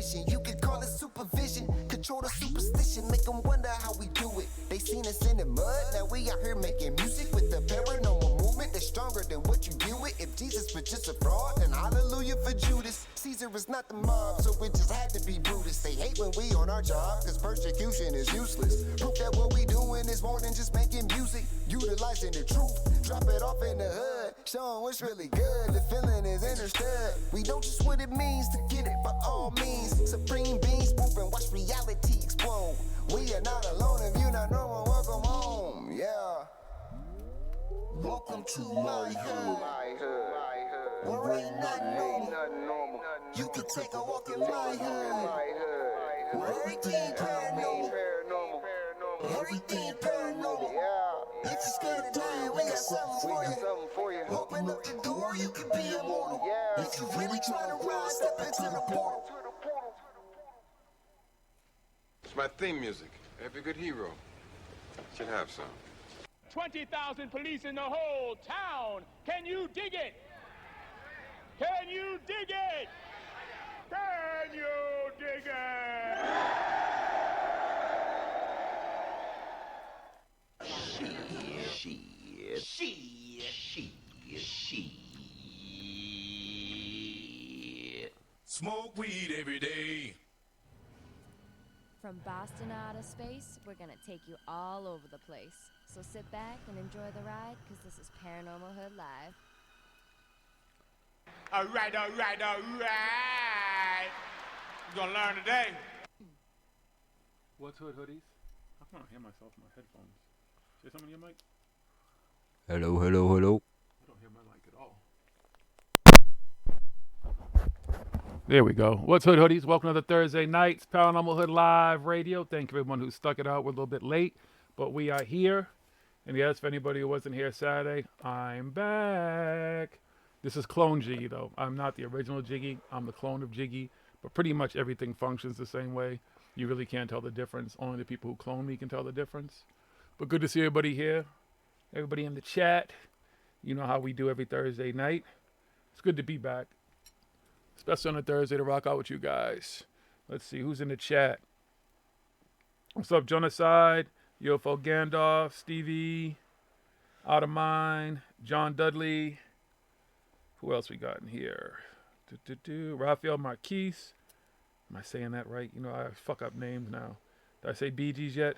mission. You could call it supervision, control the superstition, make them wonder how we do it. They seen us in the mud, now we out here making music with the paranormal movement that's stronger than what you view it. If Jesus was just a fraud, then hallelujah for Judas. Caesar is not the mob, so it just had to be Brutus. They hate when we on our job, cause persecution is useless. Proof that what we doing is more than just making music. Utilizing the truth, drop it off in the hood, show 'em what's really good. The feeling is understood. We know just what it means to get it by all means. Supreme beings move and watch reality explode. We are not alone. If you're not normal, welcome home. Yeah. Welcome to my hood. Where ain't nothing normal. You can take a walk in my hood. Where everything paranormal. Everything paranormal. If you're scared of dying, we got something for you. Open up the door, you can be immortal. If you really try to rise, step into the portal. It's my theme music. Every good hero should have some. 20,000 police in the whole town. Can you dig it? Can you dig it? Can you dig it? Shit. Smoke weed every day. From Boston to outer space, we're gonna take you all over the place. So sit back and enjoy the ride, because this is Paranormal Hood Live. All right. We're gonna learn today. What's Hood Hoodies? I can't hear myself in my headphones. Say something in your mic? Hello. I don't hear my mic at all. There we go. What's Hood Hoodies? Welcome to the Thursday nights Paranormal Hood Live Radio. Thank you everyone who stuck it out. We're a little bit late, but we are here. And yes, for anybody who wasn't here Saturday, I'm back. This is clone Jiggy though. I'm not the original Jiggy. I'm the clone of Jiggy. But pretty much everything functions the same way. You really can't tell the difference. Only the people who clone me can tell the difference. But good to see everybody here. Everybody in the chat. You know how we do every Thursday night. It's good to be back. Especially on a Thursday to rock out with you guys. Let's see who's in the chat. What's up, Genocide? UFO Gandalf, Stevie, Out of Mind, John Dudley. Who else we got in here? Raphael Marquise. Am I saying that right? You know, I fuck up names now. Did I say Bee Gees yet?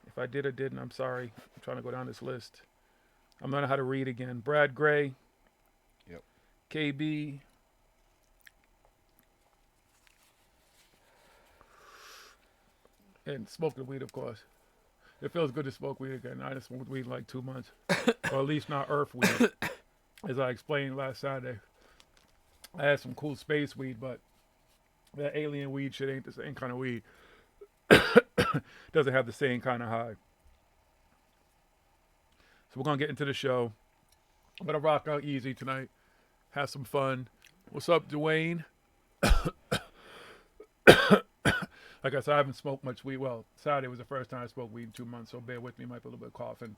If I did or didn't, I'm sorry. I'm trying to go down this list. I'm learning how to read again. Brad Gray. Yep. KB. And smoking weed, of course. It feels good to smoke weed again. I just smoked weed in like 2 months. Or at least not earth weed. As I explained last Saturday. I had some cool space weed, but that alien weed shit ain't the same kind of weed. Doesn't have the same kind of high. So we're going to get into the show. I'm going to rock out easy tonight. Have some fun. What's up, Dwayne? Like I said, I haven't smoked much weed. Well, Saturday was the first time I smoked weed in 2 months, so bear with me. Might be a little bit of coughing.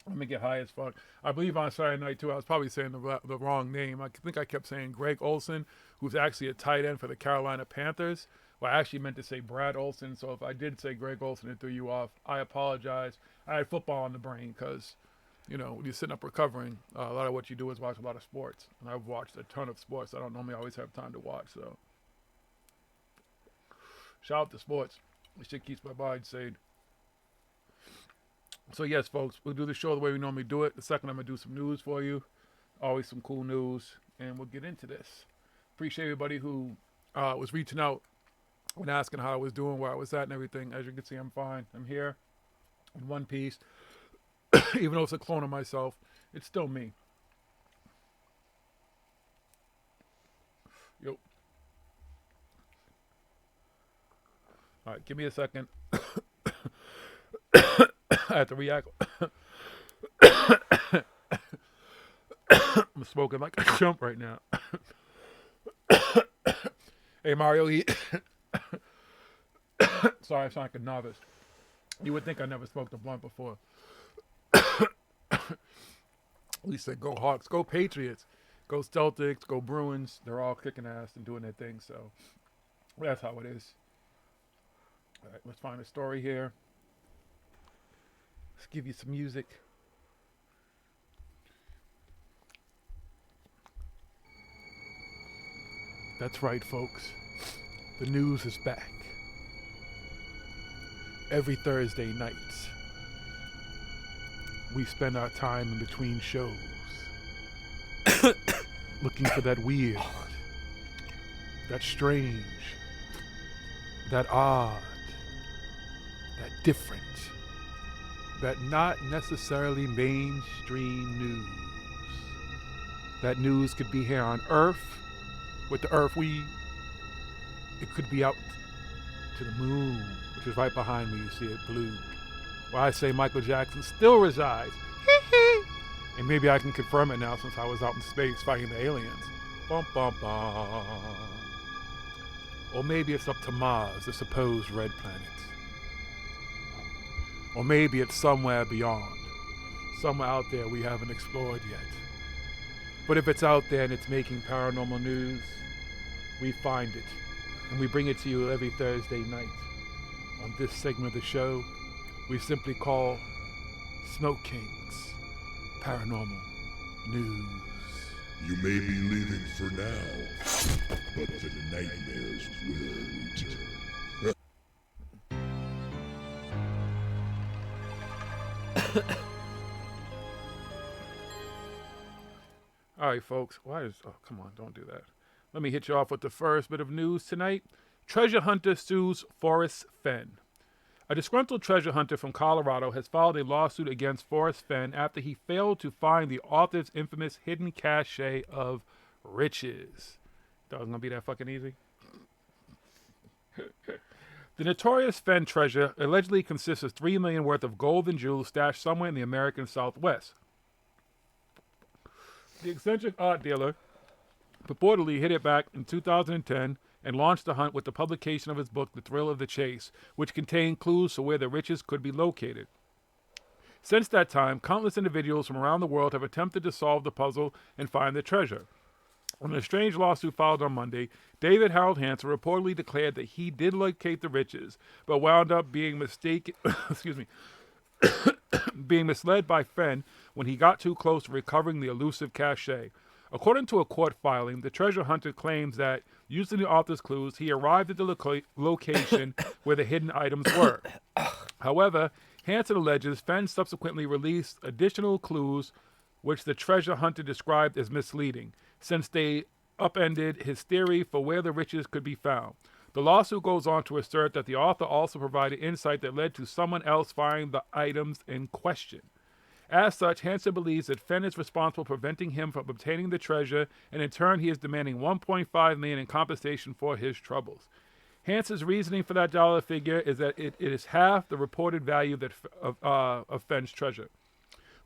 I'm going to get high as fuck. I believe on Saturday night, too, I was probably saying the wrong name. I think I kept saying Greg Olson, who's actually a tight end for the Carolina Panthers. Well, I actually meant to say Brad Olson, so if I did say Greg Olson and threw you off, I apologize. I had football on the brain because, you know, when you're sitting up recovering, a lot of what you do is watch a lot of sports. And I've watched a ton of sports. I don't normally always have time to watch, so. Shout out to sports. This shit keeps my mind sane. So yes, folks, we'll do the show the way we normally do it. The second, I'm going to do some news for you. Always some cool news. And we'll get into this. Appreciate everybody who was reaching out and asking how I was doing, where I was at and everything. As you can see, I'm fine. I'm here in one piece. Even though it's a clone of myself, it's still me. Yo. All right, give me a second. I have to react. I'm smoking like a chump right now. Hey, Mario, sorry, I sound like a novice. You would think I never smoked a blunt before. At least say go Hawks, go Patriots, go Celtics, go Bruins. They're all kicking ass and doing their thing, so That's how it is. All right, let's find a story here. Let's give you some music. That's right, folks. The news is back. Every Thursday nights, we spend our time in between shows looking for that weird, that strange, that odd, that different, that not necessarily mainstream news. That news could be here on Earth with the Earthweed. It could be out to the moon, which is right behind me. You see it blue. Where I say Michael Jackson still resides. And maybe I can confirm it now since I was out in space fighting the aliens. Bum, bum, bum. Or maybe it's up to Mars, the supposed red planet. Or maybe it's somewhere beyond. Somewhere out there we haven't explored yet. But if it's out there and it's making paranormal news, we find it. And we bring it to you every Thursday night. On this segment of the show, we simply call Smoke Kings Paranormal News. You may be leaving for now, but the nightmares will return. All right, folks. Oh, come on, don't do that. Let me hit you off with the first bit of news tonight. Treasure hunter sues Forrest Fenn. A disgruntled treasure hunter from Colorado has filed a lawsuit against Forrest Fenn after he failed to find the author's infamous hidden cache of riches. Thought it was going to be that fucking easy? The notorious Fenn treasure allegedly consists of $3 million worth of gold and jewels stashed somewhere in the American Southwest. The eccentric art dealer purportedly hid it back in 2010 and launched the hunt with the publication of his book, The Thrill of the Chase, which contained clues to where the riches could be located. Since that time, countless individuals from around the world have attempted to solve the puzzle and find the treasure. In a strange lawsuit filed on Monday, David Harold Hansen reportedly declared that he did locate the riches, but wound up being being misled by Fenn when he got too close to recovering the elusive cache. According to a court filing, the treasure hunter claims that, using the author's clues, he arrived at the location where the hidden items were. However, Hansen alleges Fenn subsequently released additional clues which the treasure hunter described as misleading, since they upended his theory for where the riches could be found. The lawsuit goes on to assert that the author also provided insight that led to someone else finding the items in question. As such, Hansen believes that Fenn is responsible for preventing him from obtaining the treasure, and in turn he is demanding $1.5 million in compensation for his troubles. Hansen's reasoning for that dollar figure is that it is half the reported value of Fenn's treasure.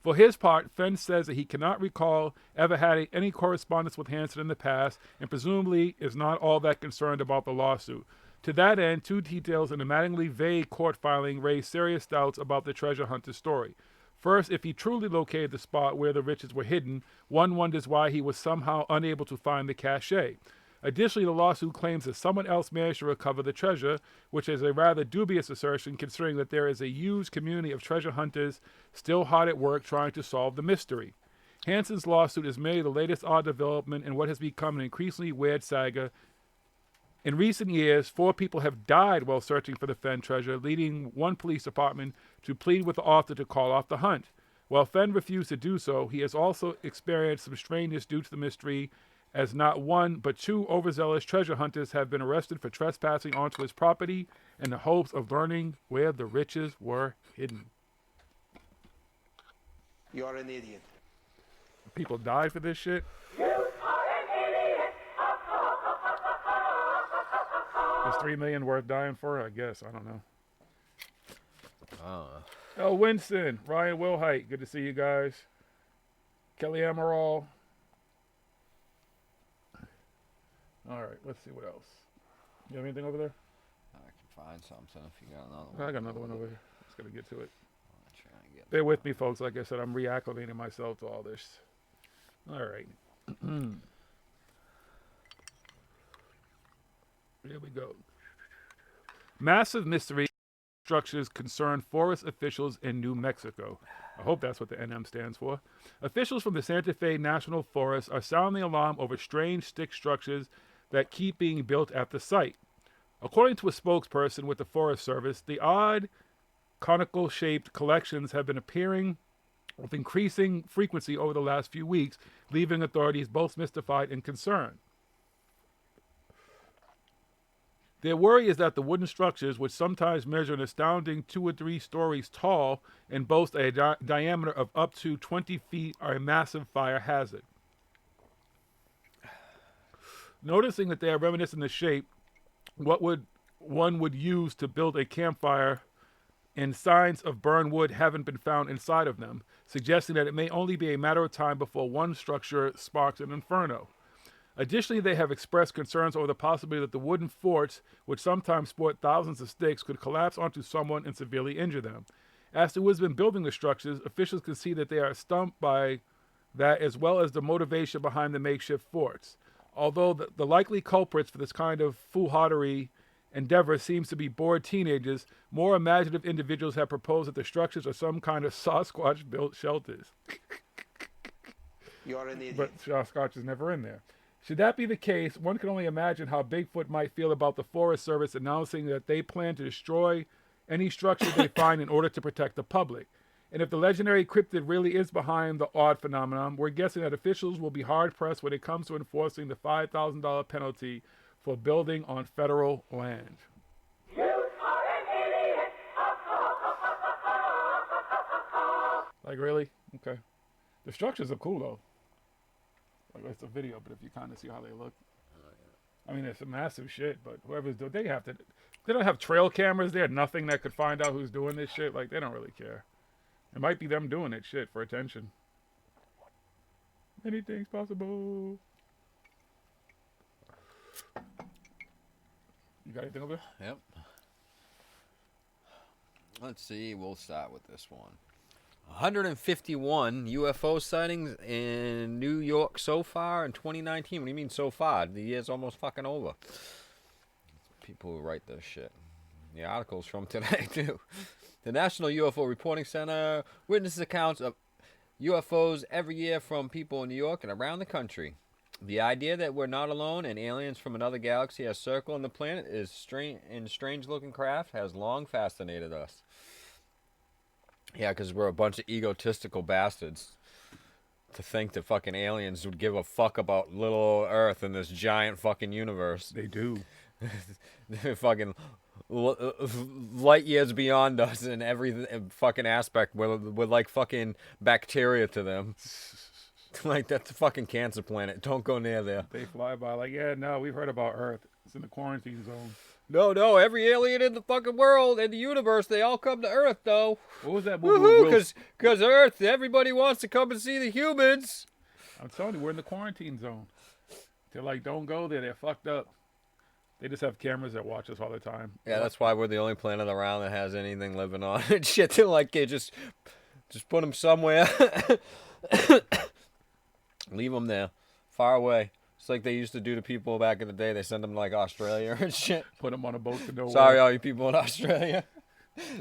For his part, Fenn says that he cannot recall ever having any correspondence with Hansen in the past, and presumably is not all that concerned about the lawsuit. To that end, two details in a maddeningly vague court filing raise serious doubts about the treasure hunter's story. First, if he truly located the spot where the riches were hidden, one wonders why he was somehow unable to find the cache. Additionally, the lawsuit claims that someone else managed to recover the treasure, which is a rather dubious assertion considering that there is a huge community of treasure hunters still hard at work trying to solve the mystery. Hansen's lawsuit is merely the latest odd development in what has become an increasingly weird saga. In recent years, 4 people have died while searching for the Fenn treasure, leading one police department to plead with the author to call off the hunt. While Fenn refused to do so, he has also experienced some strangeness due to the mystery, as not one but 2 overzealous treasure hunters have been arrested for trespassing onto his property in the hopes of learning where the riches were hidden. You're an idiot. People died for this shit? Is $3 million worth dying for? I guess. I don't know. Oh, Winston. Ryan Wilhite. Good to see you guys. Kelly Amaral. All right. Let's see what else. You have anything over there? I can find something if you got another one. I got another one over here. Just got to get to it. I'll try and get Bear with me, folks. Like I said, I'm reacclimating myself to all this. All right. Here we go. Massive mystery structures concern forest officials in New Mexico. I hope that's what the NM stands for. Officials from the Santa Fe National Forest are sounding the alarm over strange stick structures that keep being built at the site. According to a spokesperson with the Forest Service, the odd conical-shaped collections have been appearing with increasing frequency over the last few weeks, leaving authorities both mystified and concerned. Their worry is that the wooden structures, which sometimes measure an astounding 2 or 3 stories tall and boast a diameter of up to 20 feet, are a massive fire hazard. Noticing that they are reminiscent in shape, one would use to build a campfire, and signs of burned wood haven't been found inside of them, suggesting that it may only be a matter of time before one structure sparks an inferno. Additionally, they have expressed concerns over the possibility that the wooden forts, which sometimes sport thousands of sticks, could collapse onto someone and severely injure them. As to who has been building the structures, officials can see that they are stumped by that, as well as the motivation behind the makeshift forts. Although the likely culprits for this kind of foolhardy endeavor seems to be bored teenagers, more imaginative individuals have proposed that the structures are some kind of Sasquatch-built shelters. You're an idiot. But Sasquatch is never in there. Should that be the case, one can only imagine how Bigfoot might feel about the Forest Service announcing that they plan to destroy any structure they find in order to protect the public. And if the legendary cryptid really is behind the odd phenomenon, we're guessing that officials will be hard-pressed when it comes to enforcing the $5,000 penalty for building on federal land. Like, really? Okay. The structures are cool, though. Like, it's a video, but if you kind of see how they look. I mean, it's a massive shit, but whoever's doing, they don't have trail cameras there, nothing that could find out who's doing this shit. Like, they don't really care. It might be them doing it shit for attention. Anything's possible. You got anything over there? Yep. Let's see. We'll start with this one. 151 UFO sightings in New York so far in 2019. What do you mean so far? The year's almost fucking over. People who write this shit. The article's from today, too. The National UFO Reporting Center witnesses accounts of UFOs every year from people in New York and around the country. The idea that we're not alone and aliens from another galaxy are circling the planet is strange-looking craft has long fascinated us. Yeah, because we're a bunch of egotistical bastards to think that fucking aliens would give a fuck about little Earth in this giant fucking universe. They do. They're fucking light years beyond us in every fucking aspect. We're like fucking bacteria to them. Like, that's a fucking cancer planet. Don't go near there. They fly by like, yeah, no, we've heard about Earth. It's in the quarantine zone. No, every alien in the fucking world, in the universe, they all come to Earth, though. What was that movie? Woohoo, because Earth, everybody wants to come and see the humans. I'm telling you, we're in the quarantine zone. They're like, don't go there. They're fucked up. They just have cameras that watch us all the time. Yeah, that's why we're the only planet around that has anything living on it. Shit, they're like, just put them somewhere. Leave them there, far away. It's like they used to do to people back in the day. They send them like Australia and shit. Put them on a boat to nowhere. Sorry, all you people in Australia.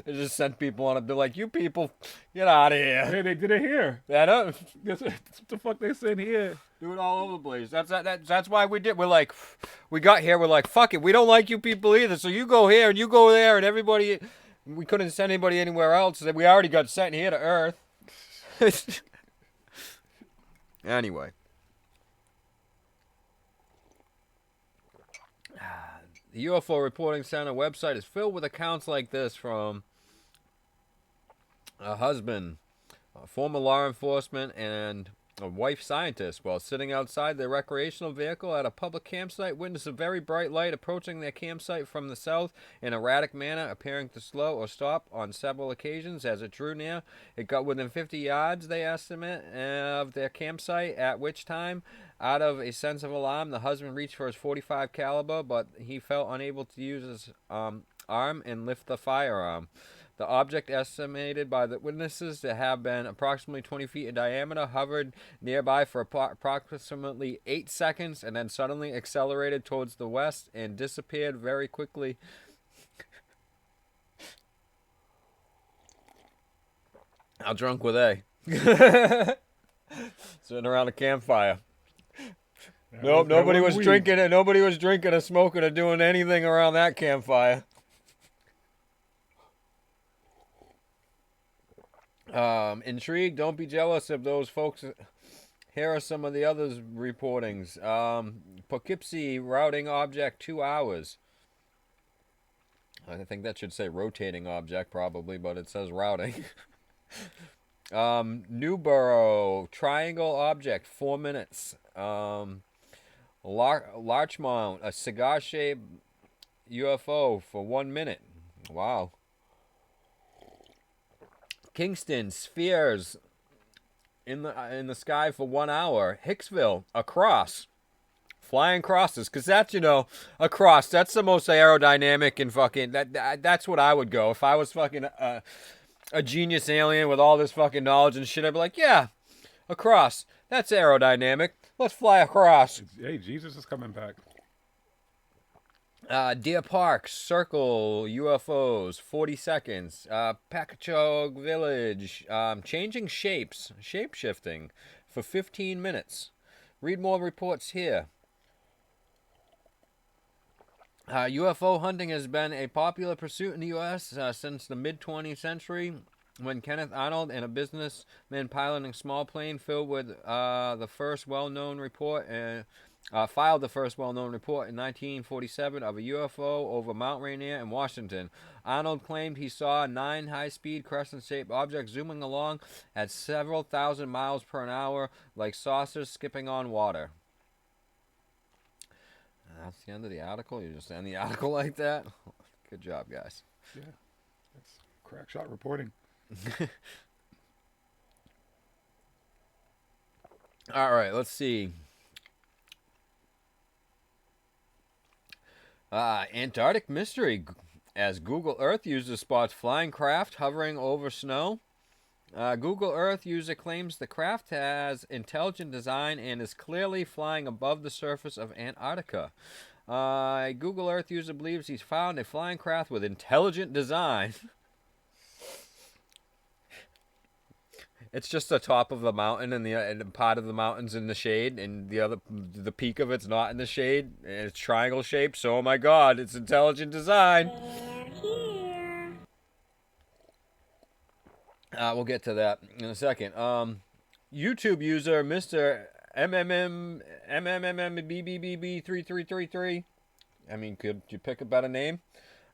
They just sent people on it. They're like, you people, get out of here. Hey, they did it here. What the fuck they send here? Do it all over the place. That's why we did. We're like, we got here. We're like, fuck it. We don't like you people either. So you go here and you go there and everybody. We couldn't send anybody anywhere else. We already got sent here to Earth. Anyway. The UFO Reporting Center website is filled with accounts like this from a husband, a former law enforcement, and a wife scientist. While sitting outside their recreational vehicle at a public campsite, witnessed a very bright light approaching their campsite from the south in an erratic manner, appearing to slow or stop on several occasions. As it drew near, it got within 50 yards, they estimate, of their campsite, at which time, out of a sense of alarm, the husband reached for his .45 caliber, but he felt unable to use his arm and lift the firearm. The object, estimated by the witnesses to have been approximately 20 feet in diameter, hovered nearby for approximately 8 seconds and then suddenly accelerated towards the west and disappeared very quickly. How drunk were they? Sitting around a campfire. Nope, nobody was drinking it. Nobody was drinking or smoking or doing anything around that campfire. Intrigued, don't be jealous of those folks. Here are some of the others reportings. Poughkeepsie, routing object 2 hours. I think that should say rotating object probably, but it says routing. Newborough, triangle object 4 minutes. Larchmont, a cigar-shaped UFO for 1 minute. Wow. Kingston, spheres in the sky for 1 hour. Hicksville, a cross. Flying crosses, because that's, a cross. That's the most aerodynamic and fucking, that's what I would go. If I was fucking a genius alien with all this fucking knowledge and shit, I'd be like, yeah, a cross. That's aerodynamic. Let's fly across. Hey, Jesus is coming back. Deer Park, circle, UFOs, 40 seconds. Packagug Village, changing shapes, shape-shifting for 15 minutes. Read more reports here. UFO hunting has been a popular pursuit in the U.S. Since the mid-20th century, when Kenneth Arnold and a businessman piloting a small plane filled with the first well-known report filed the first well-known report in 1947 of a UFO over Mount Rainier in Washington. Arnold claimed he saw 9 high-speed crescent-shaped objects zooming along at several thousand miles per hour like saucers skipping on water. That's the end of the article? You just end the article like that? Good job, guys. Yeah, that's crack shot reporting. All right, let's see. Antarctic mystery, as Google Earth user spots flying craft hovering over snow. Google Earth user claims the craft has intelligent design and is clearly flying above the surface of Antarctica. Google Earth user believes he's found a flying craft with intelligent design. It's just the top of the mountain, and the part of the mountain's in the shade, and the peak of it's not in the shade, and it's triangle shaped. So, oh my God, it's intelligent design. We'll get to that in a second. YouTube user Mr. MMMBBBB3333. I mean, could you pick a better name?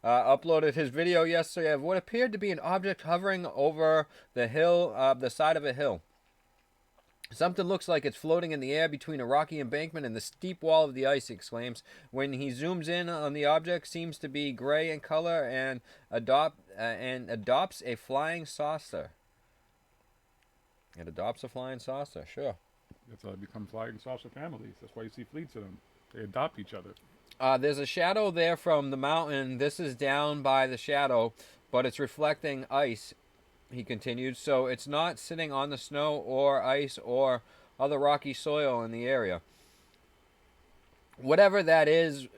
Uploaded his video yesterday of what appeared to be an object hovering over the hill, the side of a hill. Something looks like it's floating in the air between a rocky embankment and the steep wall of the ice, he exclaims. When he zooms in on the object, seems to be gray in color and adopts a flying saucer. It adopts a flying saucer, sure. That's how they become flying saucer families. That's why you see fleets of them. They adopt each other. There's a shadow there from the mountain. This is down by the shadow, but it's reflecting ice, he continued. So it's not sitting on the snow or ice or other rocky soil in the area. Whatever that is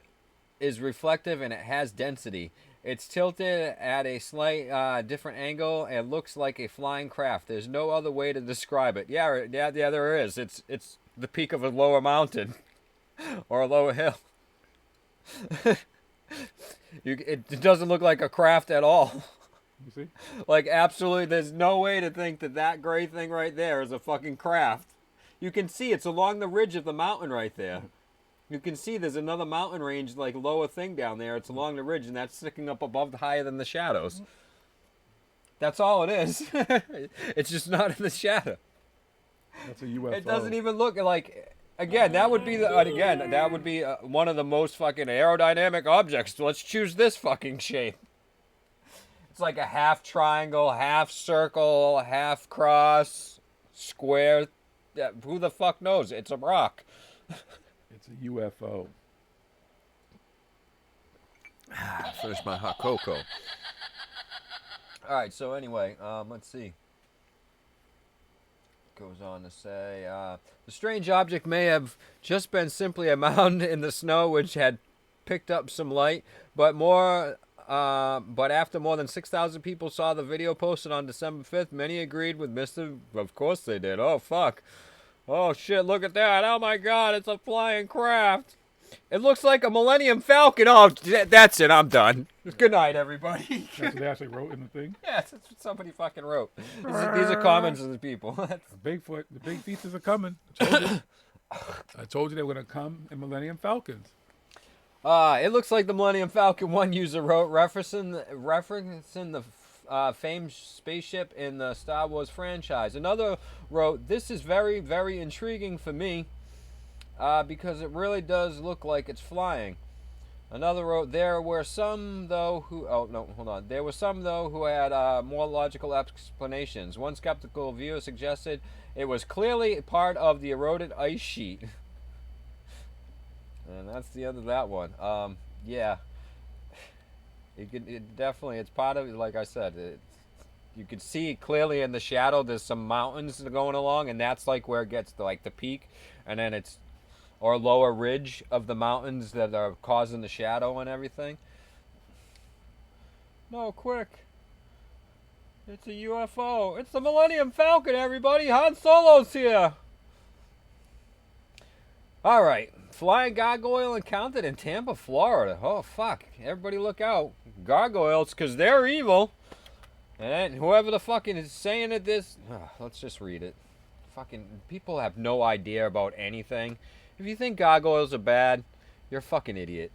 reflective and it has density. It's tilted at a slight different angle and looks like a flying craft. There's no other way to describe it. Yeah, there is. It's the peak of a lower mountain or a lower hill. It doesn't look like a craft at all. You see? Like, absolutely, there's no way to think that gray thing right there is a fucking craft. You can see it's along the ridge of the mountain right there. You can see there's another mountain range, like, lower thing down there. It's along the ridge, and that's sticking up above, higher than the shadows. That's all it is. It's just not in the shadow. That's a UFO. It doesn't even look like... Again, that would be one of the most fucking aerodynamic objects. Let's choose this fucking shape. It's like a half triangle, half circle, half cross, square. Yeah, who the fuck knows? It's a rock. It's a UFO. Finish my hot cocoa. All right, so anyway, let's see. Goes on to say, the strange object may have just been simply a mound in the snow which had picked up some light, but after more than 6,000 people saw the video posted on December 5th, many agreed with Mr. Of course they did. Oh, fuck. Oh, shit, look at that. Oh, my God, it's a flying craft. It looks like a Millennium Falcon. Oh, that's it. I'm done. Good night, everybody. That's what they actually wrote in the thing. Yes, that's what somebody fucking wrote. These are comments of the people. Bigfoot, the big features are coming. I told you. I told you they were going to come in Millennium Falcons. It looks like the Millennium Falcon, one user wrote, referencing the famed spaceship in the Star Wars franchise. Another wrote, this is very, very intriguing for me because it really does look like it's flying. Another wrote, there were some, though, who... Oh, no, hold on. There were some, though, who had more logical explanations. One skeptical viewer suggested it was clearly part of the eroded ice sheet. And that's the end of that one. Yeah. It definitely, it's part of it, like I said. You can see clearly in the shadow there's some mountains going along, and that's like where it gets to like the peak. And then it's... or lower ridge of the mountains that are causing the shadow and everything. No, quick. It's a UFO. It's the Millennium Falcon, everybody. Han Solo's here. All right. Flying gargoyle encountered in Tampa, Florida. Oh, fuck. Everybody look out. Gargoyles, because they're evil. And whoever the fucking is saying it this... let's just read it. Fucking people have no idea about anything. If you think gargoyles are bad, you're a fucking idiot.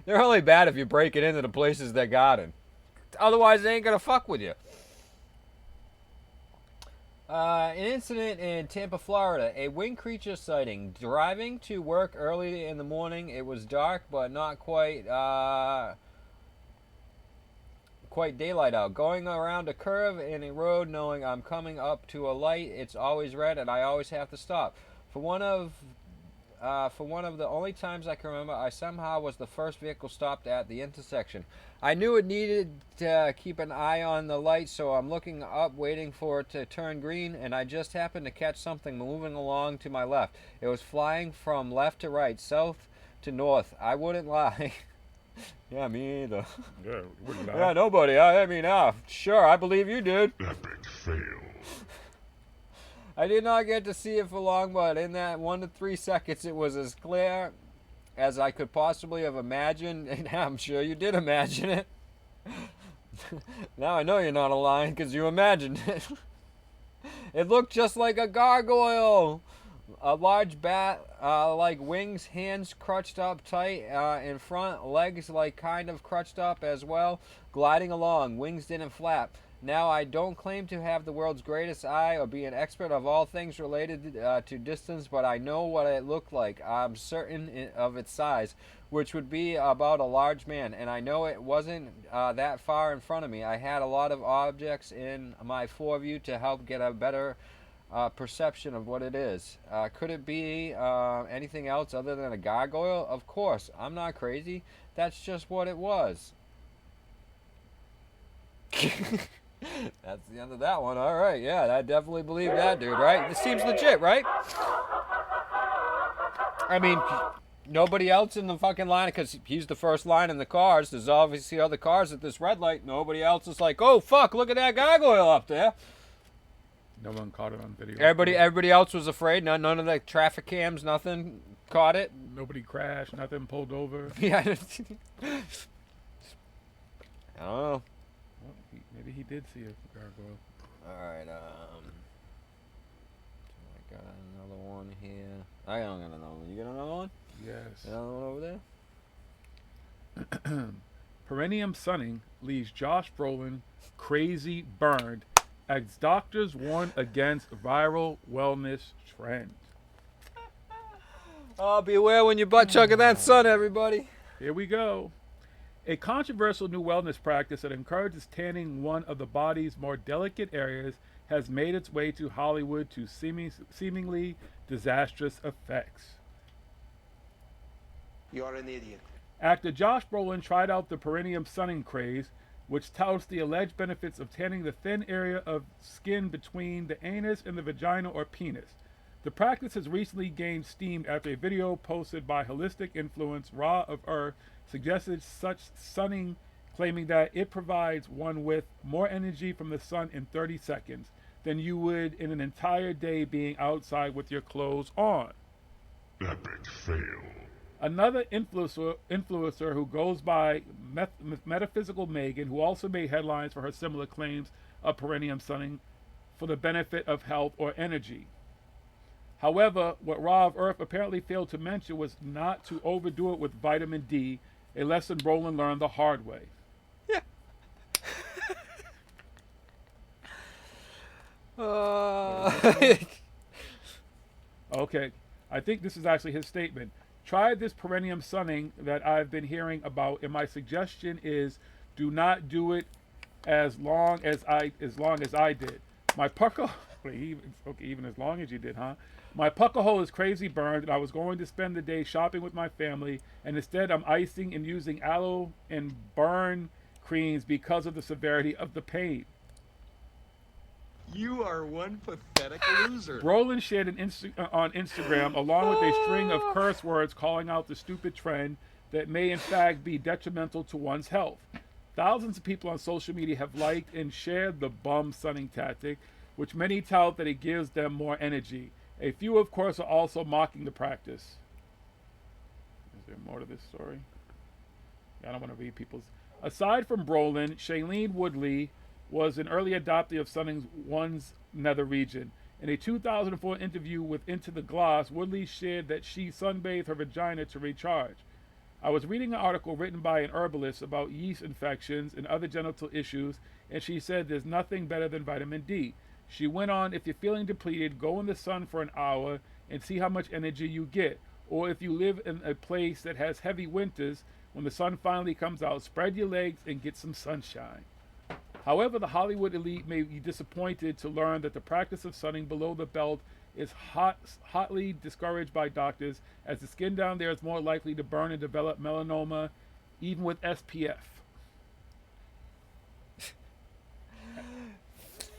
They're only bad if you break it into the places they got in. Otherwise, they ain't gonna fuck with you. An incident in Tampa, Florida. A winged creature sighting. Driving to work early in the morning. It was dark, but not quite daylight out. Going around a curve in a road, knowing I'm coming up to a light. It's always red, and I always have to stop. For one of the only times I can remember, I somehow was the first vehicle stopped at the intersection. I knew it needed to keep an eye on the light, so I'm looking up, waiting for it to turn green, and I just happened to catch something moving along to my left. It was flying from left to right, south to north. I wouldn't lie. Yeah, me either. Yeah, wouldn't lie. Yeah, nobody. Sure, I believe you did. Epic fail. I did not get to see it for long, but in that 1 to 3 seconds, it was as clear as I could possibly have imagined, and I'm sure you did imagine it. Now I know you're not lying because you imagined it. It looked just like a gargoyle. A large bat, like wings, hands crutched up tight in front, legs like kind of crutched up as well, gliding along. Wings didn't flap. Now, I don't claim to have the world's greatest eye or be an expert of all things related to distance, but I know what it looked like. I'm certain of its size, which would be about a large man, and I know it wasn't that far in front of me. I had a lot of objects in my foreview to help get a better perception of what it is. Could it be anything else other than a gargoyle? Of course. I'm not crazy. That's just what it was. That's the end of that one. All right, yeah, I definitely believe that, dude, right? This seems legit, right? I mean, nobody else in the fucking line, because he's the first line in the cars. There's obviously other cars at this red light. Nobody else is like, oh, fuck, look at that gargoyle up there. No one caught it on video. Everybody else was afraid. None of the traffic cams, nothing caught it. Nobody crashed. Nothing pulled over. Yeah. I don't know. Well, maybe he did see a gargoyle. All right. I got another one here. I don't got another one. You got another one? Yes. Another one over there? Perennium sunning leaves Josh Brolin crazy burned as doctors warn against viral wellness trend. Oh, beware when you're butt chugging that sun, everybody. Here we go. A controversial new wellness practice that encourages tanning one of the body's more delicate areas has made its way to Hollywood to seemingly disastrous effects. You're an idiot. Actor Josh Brolin tried out the perennium sunning craze which touts the alleged benefits of tanning the thin area of skin between the anus and the vagina or penis. The practice has recently gained steam after a video posted by holistic influence Ra of Earth suggested such sunning, claiming that it provides one with more energy from the sun in 30 seconds than you would in an entire day being outside with your clothes on. Epic fail. Another influencer who goes by Metaphysical Megan, who also made headlines for her similar claims of perineum sunning for the benefit of health or energy. However, what Ra of Earth apparently failed to mention was not to overdo it with vitamin D, a lesson Roland learned the hard way. Yeah. Okay, I think this is actually his statement. Try this perineum sunning that I've been hearing about, and my suggestion is do not do it as long as I did. My pucker even as long as you did, huh? My pucker hole is crazy burned, and I was going to spend the day shopping with my family, and instead I'm icing and using aloe and burn creams because of the severity of the pain. You are one pathetic loser. Roland shared on Instagram along with a string of curse words calling out the stupid trend that may in fact be detrimental to one's health. Thousands of people on social media have liked and shared the bum sunning tactic, which many tout that it gives them more energy. A few, of course, are also mocking the practice. Is there more to this story? I don't want to read people's... Aside from Brolin, Shailene Woodley was an early adopter of sunning one's nether region. In a 2004 interview with Into the Gloss, Woodley shared that she sunbathed her vagina to recharge. I was reading an article written by an herbalist about yeast infections and other genital issues, and she said there's nothing better than vitamin D. She went on, if you're feeling depleted, go in the sun for an hour and see how much energy you get. Or if you live in a place that has heavy winters, when the sun finally comes out, spread your legs and get some sunshine. However, the Hollywood elite may be disappointed to learn that the practice of sunning below the belt is hotly discouraged by doctors, as the skin down there is more likely to burn and develop melanoma, even with SPF.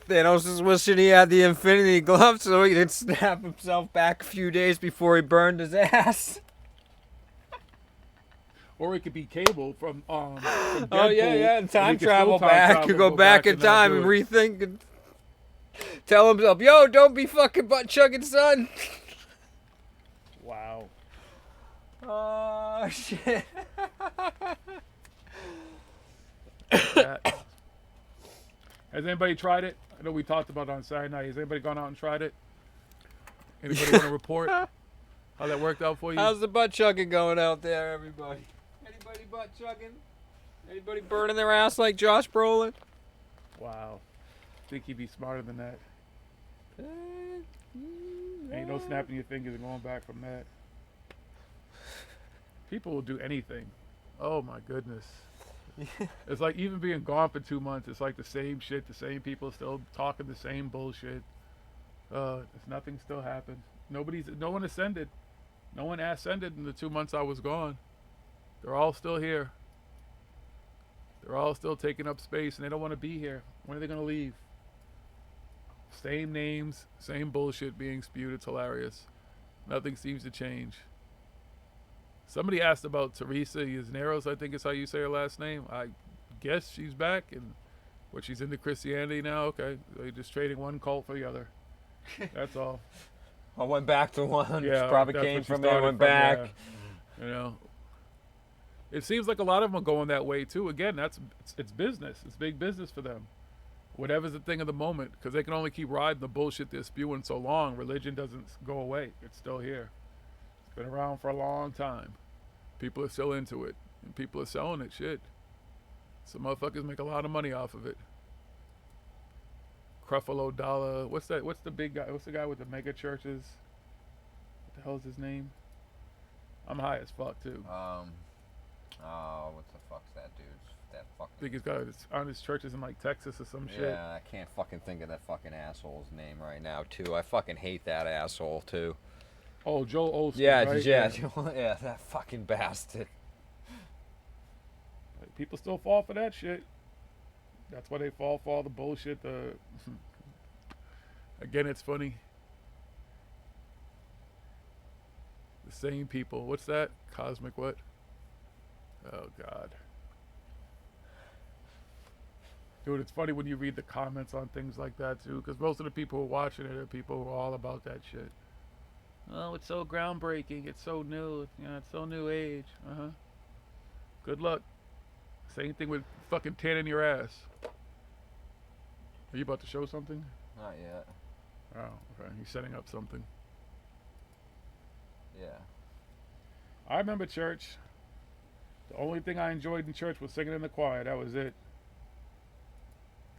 Thanos is wishing he had the Infinity Glove so he could snap himself back a few days before he burned his ass. Or it could be Cable from Deadpool, oh yeah, and time and travel back. You go back in time and rethink and tell himself, yo, don't be fucking butt chugging, son. Wow. Oh, shit. Has anybody tried it? I know we talked about it on Saturday night. Has anybody gone out and tried it? Anybody want to report how that worked out for you? How's the butt chugging going out there, everybody? Anybody butt chugging? Anybody burning their ass like Josh Brolin? Wow. I think he'd be smarter than that. Ain't no snapping your fingers and going back from that. People will do anything. Oh my goodness. It's like even being gone for 2 months, it's like the same shit, the same people still talking the same bullshit. Nothing still happened. No one ascended. No one ascended in the 2 months I was gone. They're all still here. They're all still taking up space and they don't want to be here. When are they going to leave? Same names, same bullshit being spewed. It's hilarious. Nothing seems to change. Somebody asked about Teresa Yisneros, I think is how you say her last name. I guess she's back and she's into Christianity now. Okay, they're just trading one cult for the other. That's all. I went back to one. Yeah, which probably came from there. Went back. Yeah. You know, it seems like a lot of them are going that way too. Again, it's business. It's big business for them. Whatever's the thing of the moment, because they can only keep riding the bullshit they're spewing so long. Religion doesn't go away. It's still here. It's been around for a long time. People are still into it, and people are selling it. Shit. Some motherfuckers make a lot of money off of it. Creflo Dollar. What's that? What's the big guy? What's the guy with the mega churches? What the hell's his name? I'm high as fuck too. Oh, what the fuck's that dude's? That fucking. I think he's got on his churches in like Texas or some shit. Yeah, I can't fucking think of that fucking asshole's name right now too. I fucking hate that asshole too. Oh, Joel Osteen. Yeah, right? yeah, that fucking bastard. People still fall for that shit. That's why they fall for all the bullshit. Again, it's funny. The same people. What's that? Cosmic what? Oh, God. Dude, it's funny when you read the comments on things like that, too, because most of the people who are watching it are people who are all about that shit. Oh, it's so groundbreaking. It's so new. It's so new age. Uh-huh. Good luck. Same thing with fucking tanning your ass. Are you about to show something? Not yet. Oh, okay. He's setting up something. Yeah. I remember church. The only thing I enjoyed in church was singing in the choir. That was it.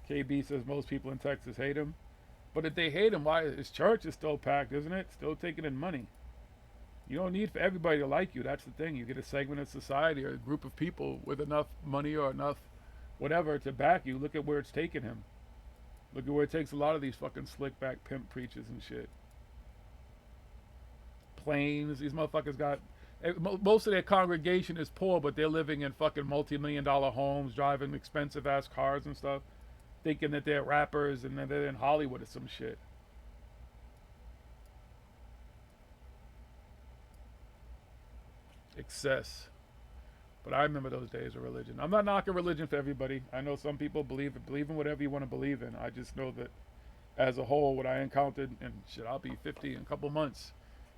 KB says most people in Texas hate him. But if they hate him, why? His church is still packed, isn't it? Still taking in money. You don't need for everybody to like you. That's the thing. You get a segment of society or a group of people with enough money or enough whatever to back you. Look at where it's taken him. Look at where it takes a lot of these fucking slick back pimp preachers and shit. Planes. These motherfuckers got... Most of their congregation is poor, but they're living in fucking multi-million-dollar homes, driving expensive-ass cars and stuff, thinking that they're rappers and that they're in Hollywood or some shit. Excess. But I remember those days of religion. I'm not knocking religion for everybody. I know some people believe in whatever you want to believe in. I just know that as a whole, what I encountered, and shit, I'll be 50 in a couple months.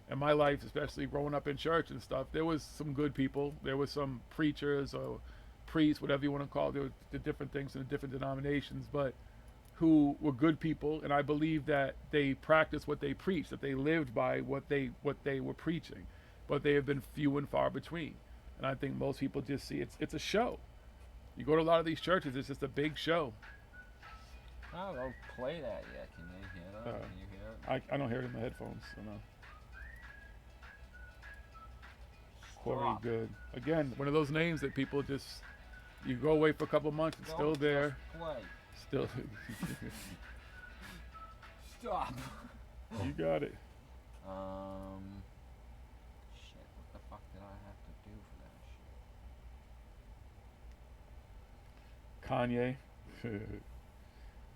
In my life, especially growing up in church and stuff, there was some good people. There was some preachers or priests, whatever you want to call it. There were the different things in the different denominations, but who were good people. And I believe that they practiced what they preached, that they lived by what they were preaching. But they have been few and far between. And I think most people just see it's a show. You go to a lot of these churches, it's just a big show. I don't play that yet. Can you hear that? Can you hear it? I don't hear it in my headphones, so no. Corey, Stop. good. Again, one of those names that people just, you go away for a couple months, it's still Don't there. just play. Still. Stop. You got it. Shit, what the fuck did I have to do for that shit? Kanye.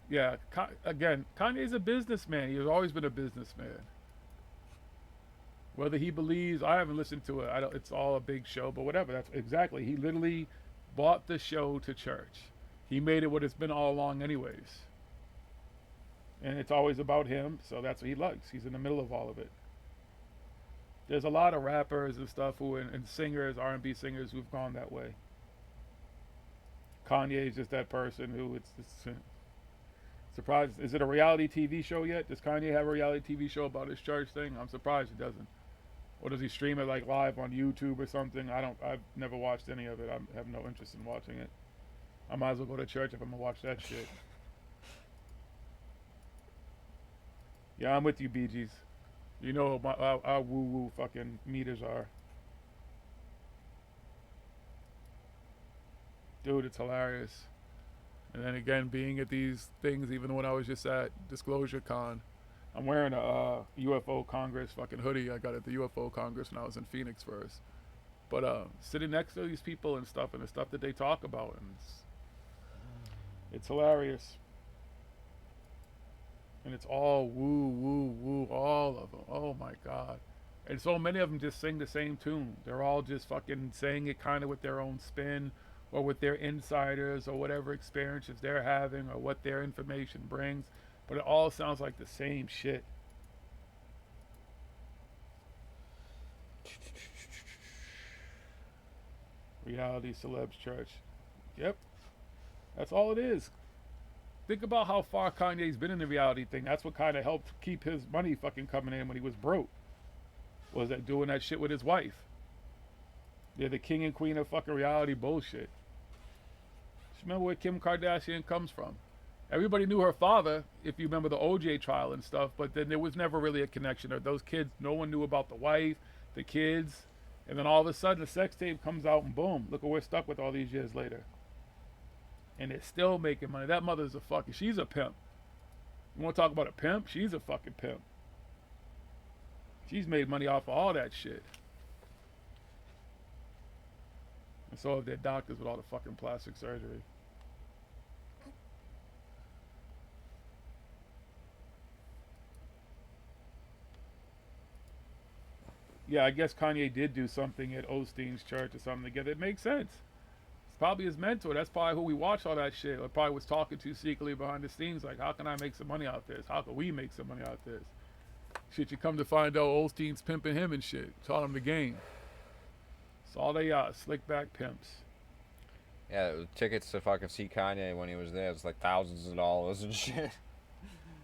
Yeah, again, Kanye's a businessman. He's always been a businessman. Whether he believes, I haven't listened to it. It's all a big show, but whatever. That's exactly. He literally bought the show to church. He made it what it's been all along, anyways. And it's always about him, so that's what he likes. He's in the middle of all of it. There's a lot of rappers and stuff and singers, R&B singers who've gone that way. Kanye is just that person who it's surprised. Is it a reality TV show yet? Does Kanye have a reality TV show about his church thing? I'm surprised he doesn't. Or does he stream it like live on YouTube or something? I've never watched any of it. I have no interest in watching it. I might as well go to church if I'm gonna watch that shit. Yeah, I'm with you, Bee Gees. You know what our woo-woo fucking meters are. Dude, it's hilarious. And then again, being at these things, even when I was just at Disclosure Con, I'm wearing a UFO Congress fucking hoodie. I got it at the UFO Congress when I was in Phoenix first. But sitting next to these people and stuff, and the stuff that they talk about, and it's hilarious. And it's all woo, woo, woo, all of them. Oh my God. And so many of them just sing the same tune. They're all just fucking saying it kind of with their own spin, or with their insiders, or whatever experiences they're having, or what their information brings. But it all sounds like the same shit. Reality Celebs Church. Yep. That's all it is. Think about how far Kanye's been in the reality thing. That's what kind of helped keep his money fucking coming in when he was broke. Was that doing that shit with his wife. They're the king and queen of fucking reality bullshit. Just remember where Kim Kardashian comes from. Everybody knew her father, if you remember the OJ trial and stuff, but then there was never really a connection. Or those kids, no one knew about the wife, the kids, and then all of a sudden the sex tape comes out and boom, look what we're stuck with all these years later. And they're still making money. That mother's a fucking, she's a pimp. You want to talk about a pimp? She's a fucking pimp. She's made money off of all that shit. And so have their doctors with all the fucking plastic surgery. Yeah, I guess Kanye did do something at Osteen's church or something together. It makes sense. It's probably his mentor. That's probably who we watch all that shit. Or probably was talking to secretly behind the scenes. Like, how can I make some money out this? How can we make some money out this? Shit, you come to find out Osteen's pimping him and shit. Taught him the game. That's all they are, slick back pimps. Yeah, the tickets to fucking see Kanye when he was there, it's like thousands of dollars and shit.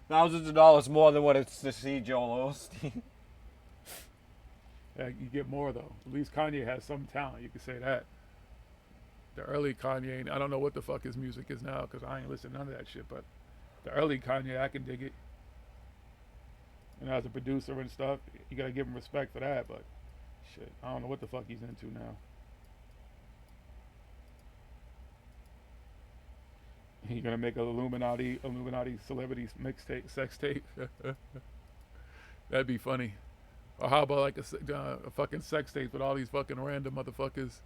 Thousands of dollars more than what it's to see Joel Osteen. Yeah, you get more though. At least Kanye has some talent. You can say that. The early Kanye, I don't know what the fuck his music is now because I ain't listening to none of that shit. But the early Kanye, I can dig it. And as a producer and stuff, you gotta give him respect for that. But shit, I don't know what the fuck he's into now. He gonna make an Illuminati celebrity mixtape, sex tape. That'd be funny. Or how about like a fucking sex tape with all these fucking random motherfuckers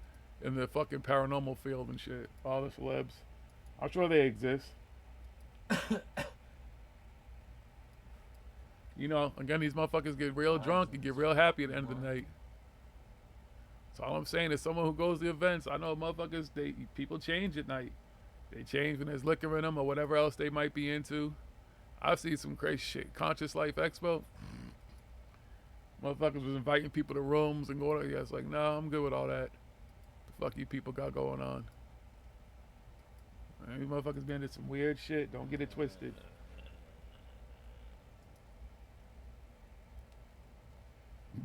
in the fucking paranormal field and shit. All the celebs. I'm sure they exist. You know, again, these motherfuckers get real drunk and get real happy at the end of the night. So all I'm saying is someone who goes to events, I know motherfuckers, people change at night. They change when there's liquor in them or whatever else they might be into. I've seen some crazy shit. Conscious Life Expo. Motherfuckers was inviting people to rooms and going, yeah, it's like, nah, I'm good with all that. The fuck you people got going on? These motherfuckers been into some weird shit. Don't get it twisted.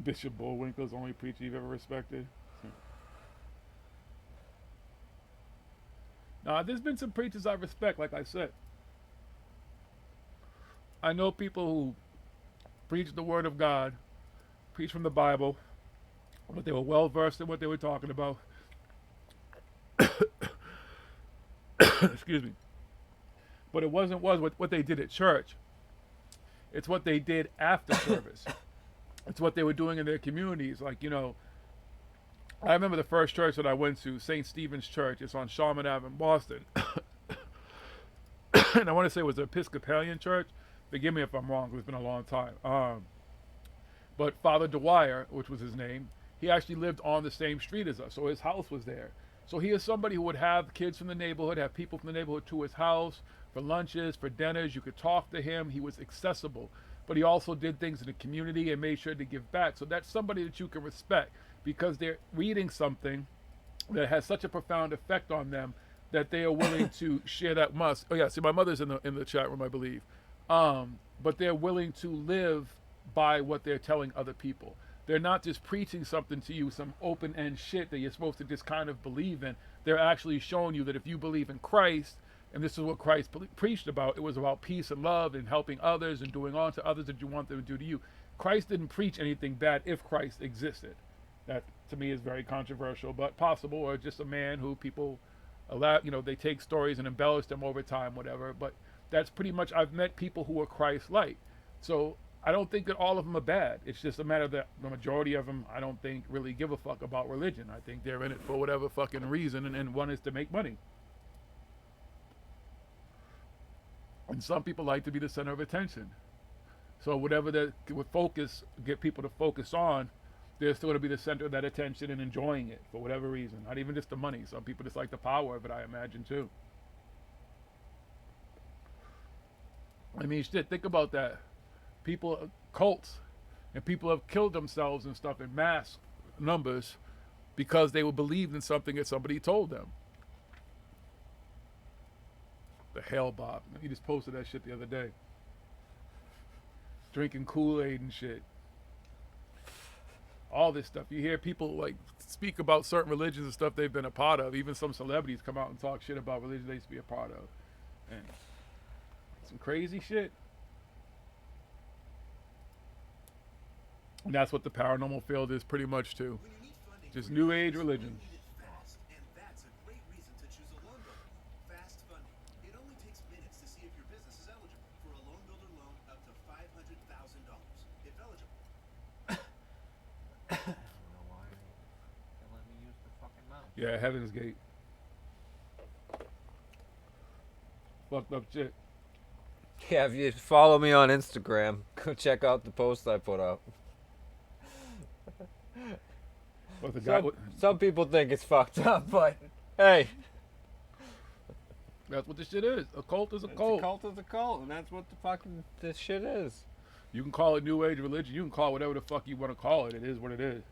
Bishop Bullwinkle's the only preacher you've ever respected. Now, there's been some preachers I respect, like I said. I know people who preach the word of God, preach from the Bible, but they were well versed in what they were talking about. Excuse me. But it wasn't what they did at church. It's what they did after service. It's what they were doing in their communities. Like, you know, I remember the first church that I went to, St. Stephen's Church. It's on Sharman Ave in Boston. And I want to say it was an Episcopalian church. Forgive me if I'm wrong, because it's been a long time. But Father Dwyer, which was his name, he actually lived on the same street as us. So his house was there. So he is somebody who would have kids from the neighborhood, have people from the neighborhood to his house for lunches, for dinners. You could talk to him. He was accessible. But he also did things in the community and made sure to give back. So that's somebody that you can respect because they're reading something that has such a profound effect on them that they are willing to share that must. Oh yeah, see, my mother's in the chat room, I believe. But they're willing to live by what they're telling other people. They're not just preaching something to you, some open-end shit that you're supposed to just kind of believe in. They're actually showing you that if you believe in Christ, and this is what Christ preached about, it was about peace and love and helping others and doing on to others that you want them to do to you. Christ didn't preach anything bad if Christ existed. That, to me, is very controversial, but possible, or just a man who people allow, you know, they take stories and embellish them over time, whatever. But that's pretty much, I've met people who are Christ-like. So I don't think that all of them are bad. It's just a matter that the majority of them, I don't think, really give a fuck about religion. I think they're in it for whatever fucking reason, and one is to make money. And some people like to be the center of attention. So whatever they would focus, get people to focus on, they're still going to be the center of that attention and enjoying it for whatever reason. Not even just the money. Some people just like the power of it, I imagine, too. I mean, shit, think about that. People, cults, and people have killed themselves and stuff in mass numbers because they were believed in something that somebody told them. The hell, Bob. He just posted that shit the other day. Drinking Kool-Aid and shit. All this stuff. You hear people like speak about certain religions and stuff they've been a part of. Even some celebrities come out and talk shit about religions they used to be a part of. And some crazy shit. And that's what the paranormal field is pretty much too. Just new age religion. Yeah, Heaven's Gate. Fucked up shit. Yeah, if you follow me on Instagram, go check out the post I put up. But the guy, Some people think it's fucked up, but hey. that's what this shit is. A cult is a A cult. cult is a cult, and that's what the fucking this shit is. You can call it New Age religion. You can call it whatever the fuck you want to call it. It is what it is.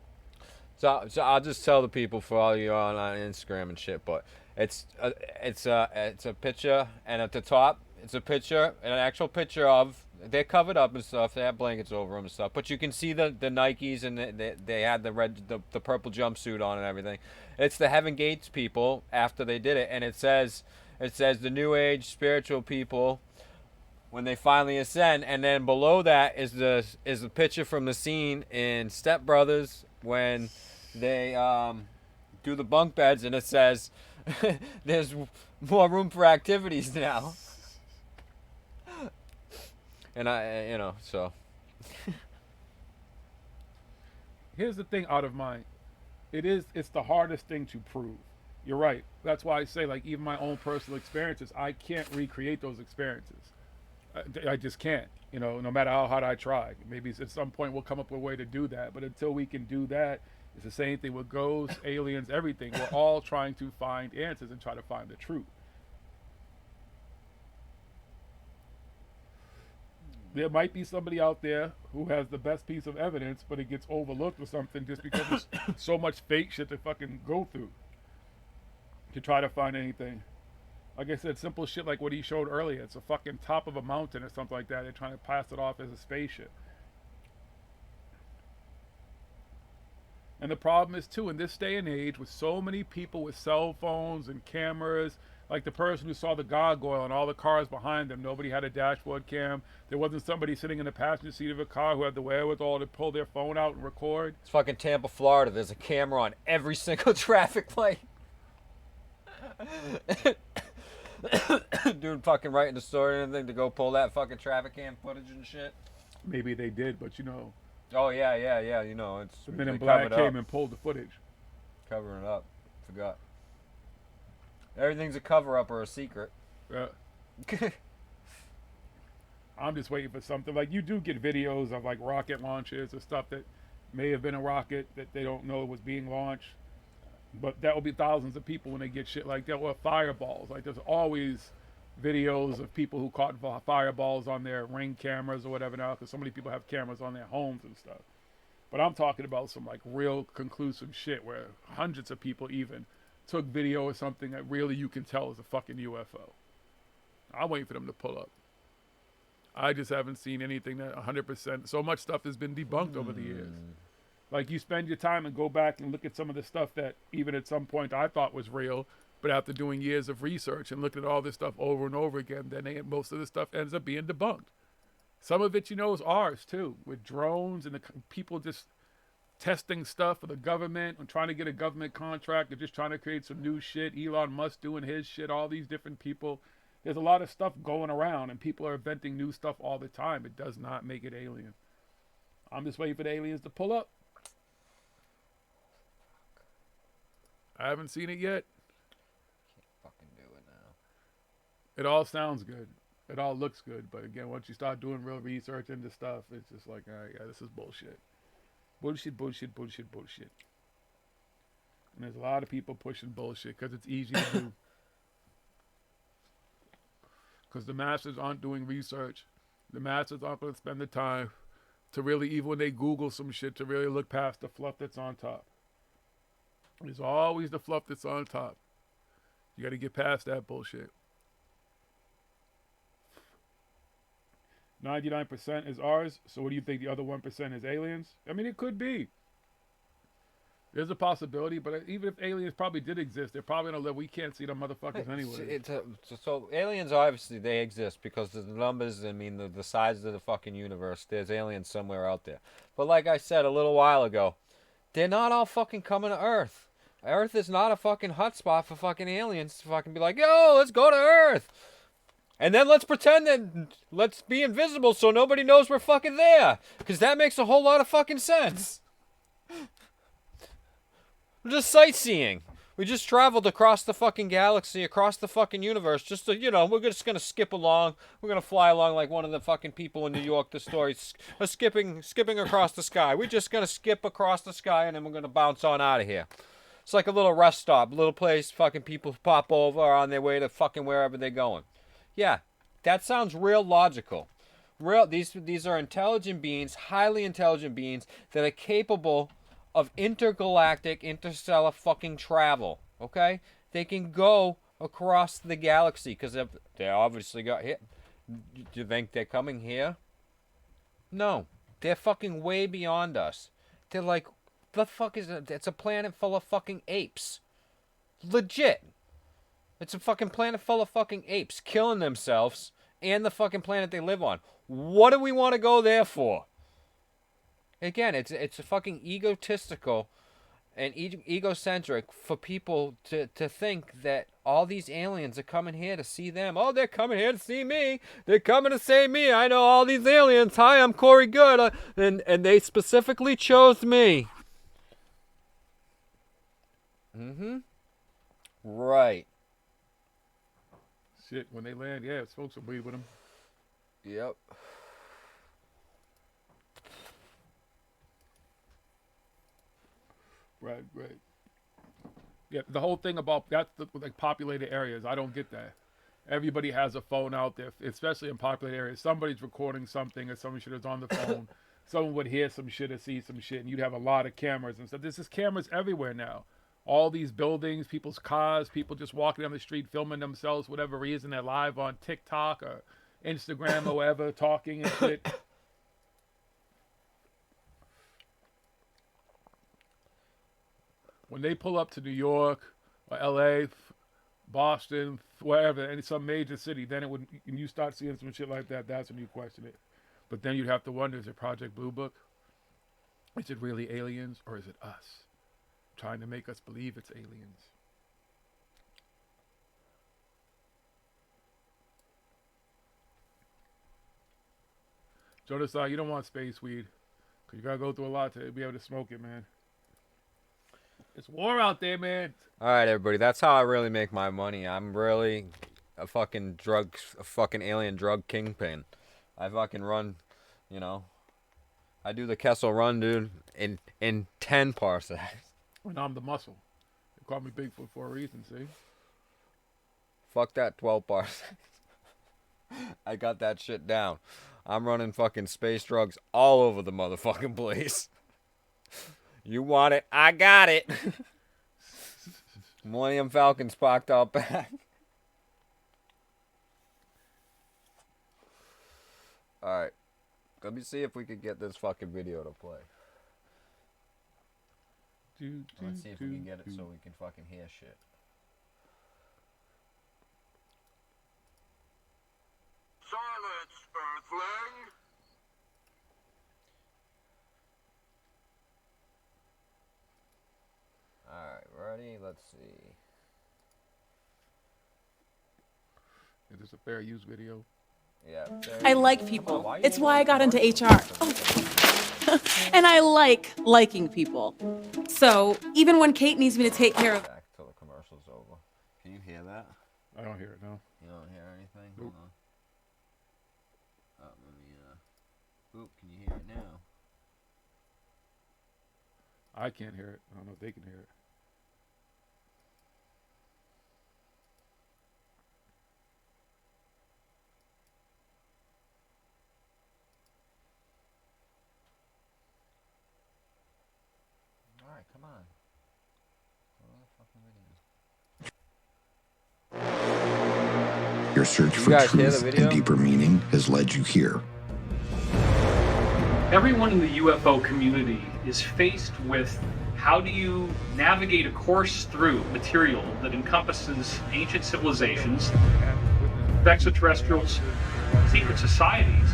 So I'll just tell the people for all you on Instagram and shit, but it's a picture, and at the top it's a picture, an actual picture of, they're covered up and stuff. They have blankets over them and stuff, but you can see the Nikes, and they had the purple jumpsuit on and everything. It's the Heaven Gates people after they did it, and it says the New Age spiritual people when they finally ascend, and then below that is the picture from the scene in Step Brothers when they do the bunk beds, and it says there's more room for activities now. And so Here's the thing out of mind. It's the hardest thing to prove. You're right. That's why I say, like, even my own personal experiences, I can't recreate those experiences. I just can't, no matter how hard I try. Maybe at some point we'll come up with a way to do that. But until we can do that, it's the same thing with ghosts, aliens, everything. We're all trying to find answers and try to find the truth. There might be somebody out there who has the best piece of evidence, but it gets overlooked or something just because there's so much fake shit to fucking go through to try to find anything. Like I said, simple shit like what he showed earlier. It's a fucking top of a mountain or something like that. They're trying to pass it off as a spaceship. And the problem is, too, in this day and age, with so many people with cell phones and cameras, like the person who saw the gargoyle and all the cars behind them, nobody had a dashboard cam. There wasn't somebody sitting in the passenger seat of a car who had the wherewithal to pull their phone out and record. it's fucking Tampa, Florida. There's a camera on every single traffic light. Dude fucking writing the story and everything to go pull that fucking traffic cam footage and shit. Maybe they did, but Oh yeah. It's the Men in they Black covered came up. and pulled the footage. Covering it up. Forgot. Everything's a cover up or a secret. I'm just waiting for something. Like, you do get videos of like rocket launches or stuff that may have been a rocket that they don't know was being launched. But that will be thousands of people when they get shit like that. Or fireballs. Like, there's always videos of people who caught fireballs on their Ring cameras or whatever now, because so many people have cameras on their homes and stuff. But I'm talking about some like real conclusive shit where hundreds of people even took video or something that really you can tell is a fucking UFO. I'm waiting for them to pull up. I just haven't seen anything that 100%. So much stuff has been debunked over the years. Like, you spend your time and go back and look at some of the stuff that even at some point I thought was real, but after doing years of research and looking at all this stuff over and over again, then most of the stuff ends up being debunked. Some of it, is ours too, with drones and the people just testing stuff for the government and trying to get a government contract and just trying to create some new shit. Elon Musk doing his shit, all these different people. There's a lot of stuff going around and people are inventing new stuff all the time. It does not make it alien. I'm just waiting for the aliens to pull up. I haven't seen it yet. Can't fucking do it now. It all sounds good. It all looks good. But again, once you start doing real research into stuff, it's just like, all right, yeah, this is bullshit. Bullshit. And there's a lot of people pushing bullshit because it's easy to do. Because the masses aren't doing research. The masses aren't going to spend the time to really, even when they Google some shit, to really look past the fluff that's on top. There's always the fluff that's on top. You got to get past that bullshit. 99% is ours. So what do you think the other 1% is aliens? I mean, it could be. There's a possibility, but even if aliens probably did exist, they're probably going to live. We can't see them motherfuckers anyway. So aliens, obviously, they exist because of the numbers, the size of the fucking universe. There's aliens somewhere out there. But like I said a little while ago, they're not all fucking coming to Earth. Earth is not a fucking hotspot for fucking aliens to fucking be like, yo, let's go to Earth. And then let's pretend that, let's be invisible so nobody knows we're fucking there. Because that makes a whole lot of fucking sense. We're just sightseeing. We just traveled across the fucking galaxy, across the fucking universe, just to, we're just gonna skip along. We're gonna fly along like one of the fucking people in New York, the story, skipping across the sky. We're just gonna skip across the sky and then we're gonna bounce on out of here. It's like a little rest stop, a little place fucking people pop over on their way to fucking wherever they're going. Yeah, that sounds real logical. These are intelligent beings, highly intelligent beings that are capable of intergalactic, interstellar fucking travel, okay? They can go across the galaxy because they obviously got hit. Do you think they're coming here? No. They're fucking way beyond us. They're like, the fuck is it? It's a planet full of fucking apes. Legit. It's a fucking planet full of fucking apes killing themselves and the fucking planet they live on. What do we want to go there for? Again, it's a fucking egotistical and egocentric for people to think that all these aliens are coming here to see them. Oh, they're coming here to see me. They're coming to see me. I know all these aliens. Hi, I'm Corey Good. And they specifically chose me. Mm-hmm. Right. Shit, when they land, yeah, smoke some weed with them. Yep. Right. Yeah, the whole thing about that's like populated areas. I don't get that. Everybody has a phone out there, especially in populated areas. Somebody's recording something, or some shit is on the phone. Someone would hear some shit or see some shit, and you'd have a lot of cameras and stuff. There's just cameras everywhere now. All these buildings, people's cars, people just walking down the street filming themselves, whatever reason. They're live on TikTok or Instagram or whatever, talking and shit. When they pull up to New York or LA, Boston, wherever, and some major city, then and you start seeing some shit like that, that's when you question it. But then you'd have to wonder, is it Project Blue Book? Is it really aliens, or is it us trying to make us believe it's aliens? Jonas, you don't want space weed, because you got to go through a lot to be able to smoke it, man. It's war out there, man. All right, everybody. That's how I really make my money. I'm really a fucking alien drug kingpin. I fucking run, I do the Kessel Run, dude, in 10 parsecs. And I'm the muscle. They call me Bigfoot for a reason, see? Fuck that 12 parsecs. I got that shit down. I'm running fucking space drugs all over the motherfucking place. You want it? I got it. Millennium Falcon's parked out back. Alright. Let me see if we can get this fucking video to play. Let's see if we can get it so we can fucking hear shit. Silence, Earthling! Alright, ready? Let's see. Is this a fair use video? Yeah. I like people. It's why I got into HR. Oh. And I like liking people. So even when Kate needs me to take care of... Back till the commercial's over. Can you hear that? I don't hear it, no. You don't hear anything? Nope. Hold on. Let me, Oop, can you hear it now? I can't hear it. I don't know if they can hear it. Alright, come on. Your search You for guys hear the truth video? and deeper meaning has led you here. Everyone in the UFO community is faced with how do you navigate a course through material that encompasses ancient civilizations, extraterrestrials, secret societies,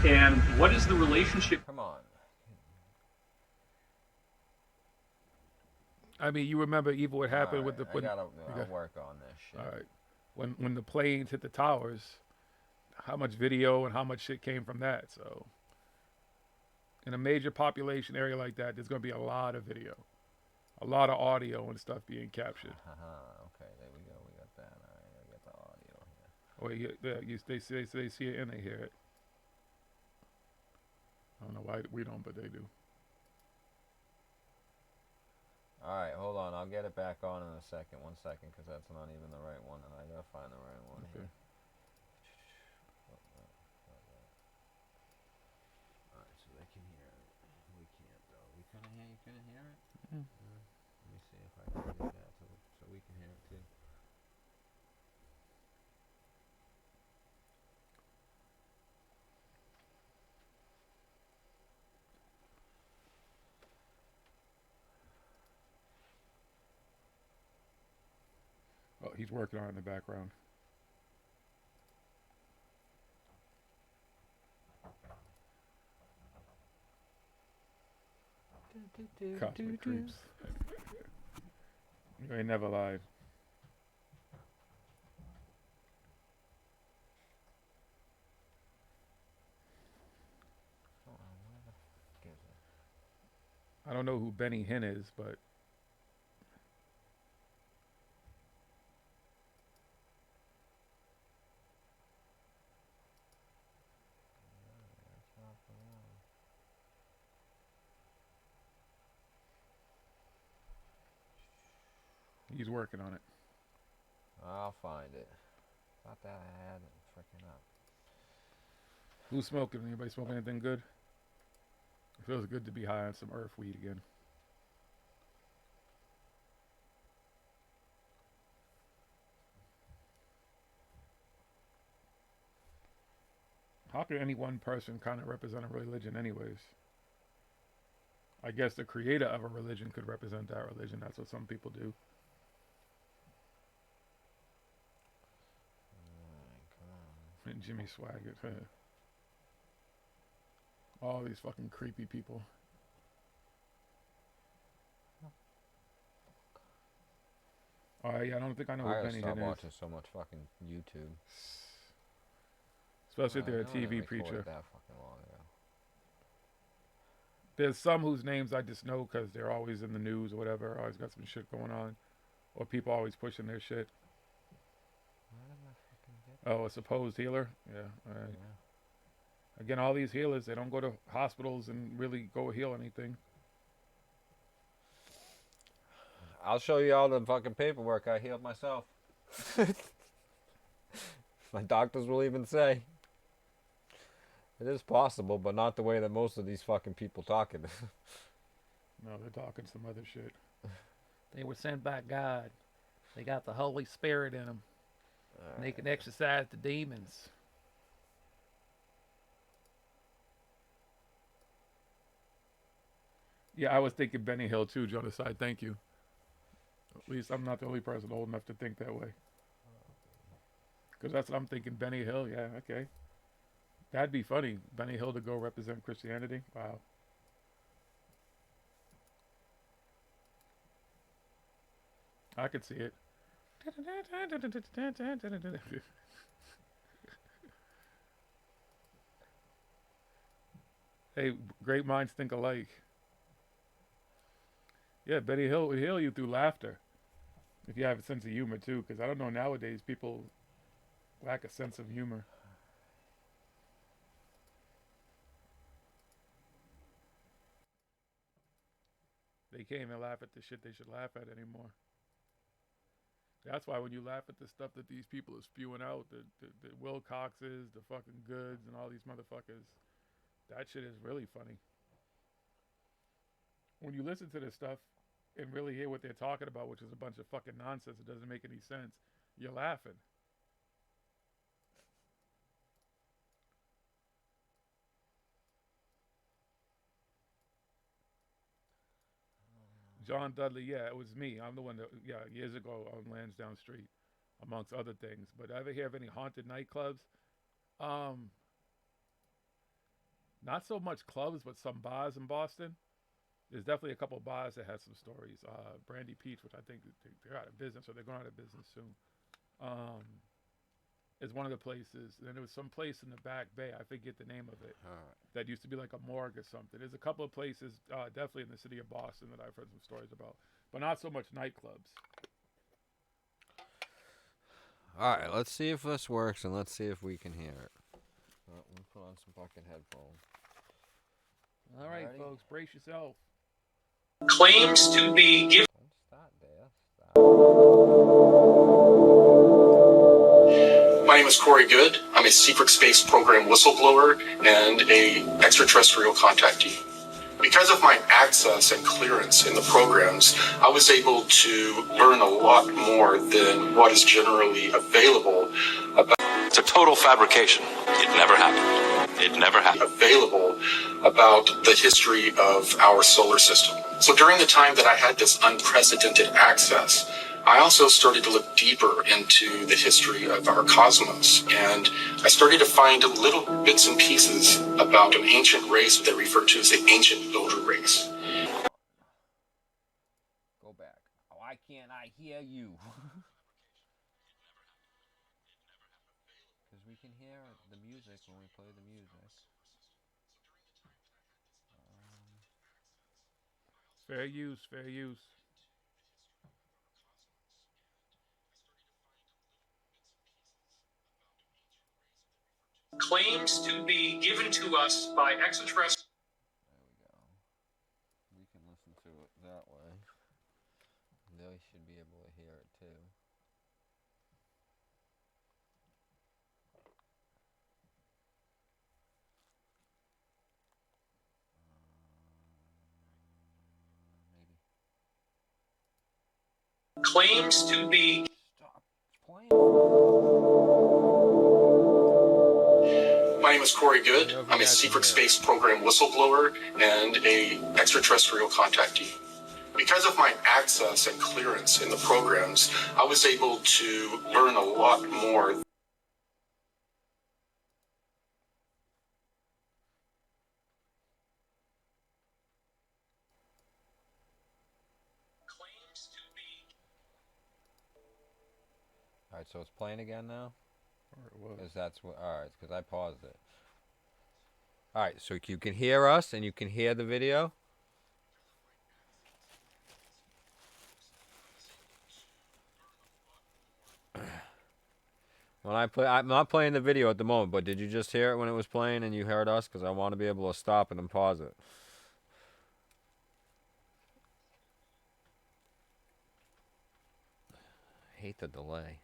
and what is the relationship? Come on. I mean, you remember even what happened with the... I gotta work on this shit. All right. When the planes hit the towers, how much video and how much shit came from that, so... In a major population area like that, there's going to be a lot of video. a lot of audio and stuff being captured. Okay, there we go. We got that. All right, we got the audio here. Oh, yeah, they see it and they hear it. I don't know why we don't, but they do. All right, hold on. I'll get it back on in a second. 1 second, because that's not even the right one, and I gotta find the right one here. All right, so they can hear it. We can't though. We couldn't hear. You couldn't hear it. Mm. Let me see if I can do that so we can hear it too. Oh, he's working on it in the background. Cosmic creeps. You ain't never lied. I don't know who Benny Hinn is, but he's working on it. I'll find it. Thought that I had it freaking up. Who's smoking? Anybody smoking anything good? It feels good to be high on some earth weed again. How can any one person kind of represent a religion anyways? I guess the creator of a religion could represent that religion. That's what some people do. Come on. Jimmy Swaggart. All these fucking creepy people. Oh yeah, I don't think I know what Benny Hinn is. I gotta stop watching so much fucking YouTube. Especially if they're a TV preacher. That fucking long ago. There's some whose names I just know because they're always in the news or whatever. Always got some shit going on, or people always pushing their shit. Oh, a supposed healer? Yeah. All right. Yeah. Again, all these healers, they don't go to hospitals and really go heal anything. I'll show you all the fucking paperwork. I healed myself. My doctors will even say. It is possible, but not the way that most of these fucking people talking. No, they're talking some other shit. They were sent by God. They got the Holy Spirit in them. And they can exorcise the demons. Yeah, I was thinking Benny Hill too, Genocide. Thank you. At least I'm not the only person old enough to think that way. Because that's what I'm thinking. Benny Hill, yeah, okay. That'd be funny. Benny Hill to go represent Christianity. Wow. I could see it. Hey, great minds think alike. Yeah, Benny Hill would heal you through laughter. If you have a sense of humor too, because I don't know, nowadays people lack a sense of humor. They can't even laugh at the shit they should laugh at anymore. That's why when you laugh at the stuff that these people are spewing out, the Wilcoxes, the fucking Goods, and all these motherfuckers, that shit is really funny. When you listen to this stuff and really hear what they're talking about, which is a bunch of fucking nonsense, it doesn't make any sense, you're laughing. John Dudley, yeah, it was me. I'm the one that, yeah, years ago on Lansdowne Street, amongst other things. But ever hear of any haunted nightclubs? Not so much clubs, but some bars in Boston. There's definitely a couple of bars that had some stories. Brandy Peach, which I think they're out of business, or they're going out of business soon. is one of the places. And then there was some place in the Back Bay. I forget the name of it. All right. That used to be like a morgue or something. There's a couple of places, definitely in the city of Boston, that I've heard some stories about, but not so much nightclubs. All right, let's see if this works, and let's see if we can hear it. Let me put on some fucking headphones. All right, folks, brace yourself. Claims to be given. Don't start there. My name is Corey Good. I'm a secret space program whistleblower and a extraterrestrial contactee. Because of my access and clearance in the programs, I was able to learn a lot more than what is generally available about. It's a total fabrication. It never happened. It never happened. Available about the history of our solar system. So during the time that I had this unprecedented access, I also started to look deeper into the history of our cosmos, and I started to find little bits and pieces about an ancient race that they refer to as the ancient builder race. Go back. Why can't I hear you? Because we can hear the music when we play the music. Fair use, fair use. Claims to be given to us by extraterrestrials. There we go. We can listen to it that way. They should be able to hear it too. Maybe. Claims to be. Stop playing. My name is Corey Good. I'm a secret space program whistleblower and a extraterrestrial contactee. Because of my access and clearance in the programs, I was able to learn a lot more. All right, so it's playing again now? Or Because that's what. All right, because I paused it. All right, so you can hear us and you can hear the video. When I play, I'm not playing the video at the moment, but did you just hear it when it was playing and you heard us? Because I want to be able to stop it and pause it. I hate the delay.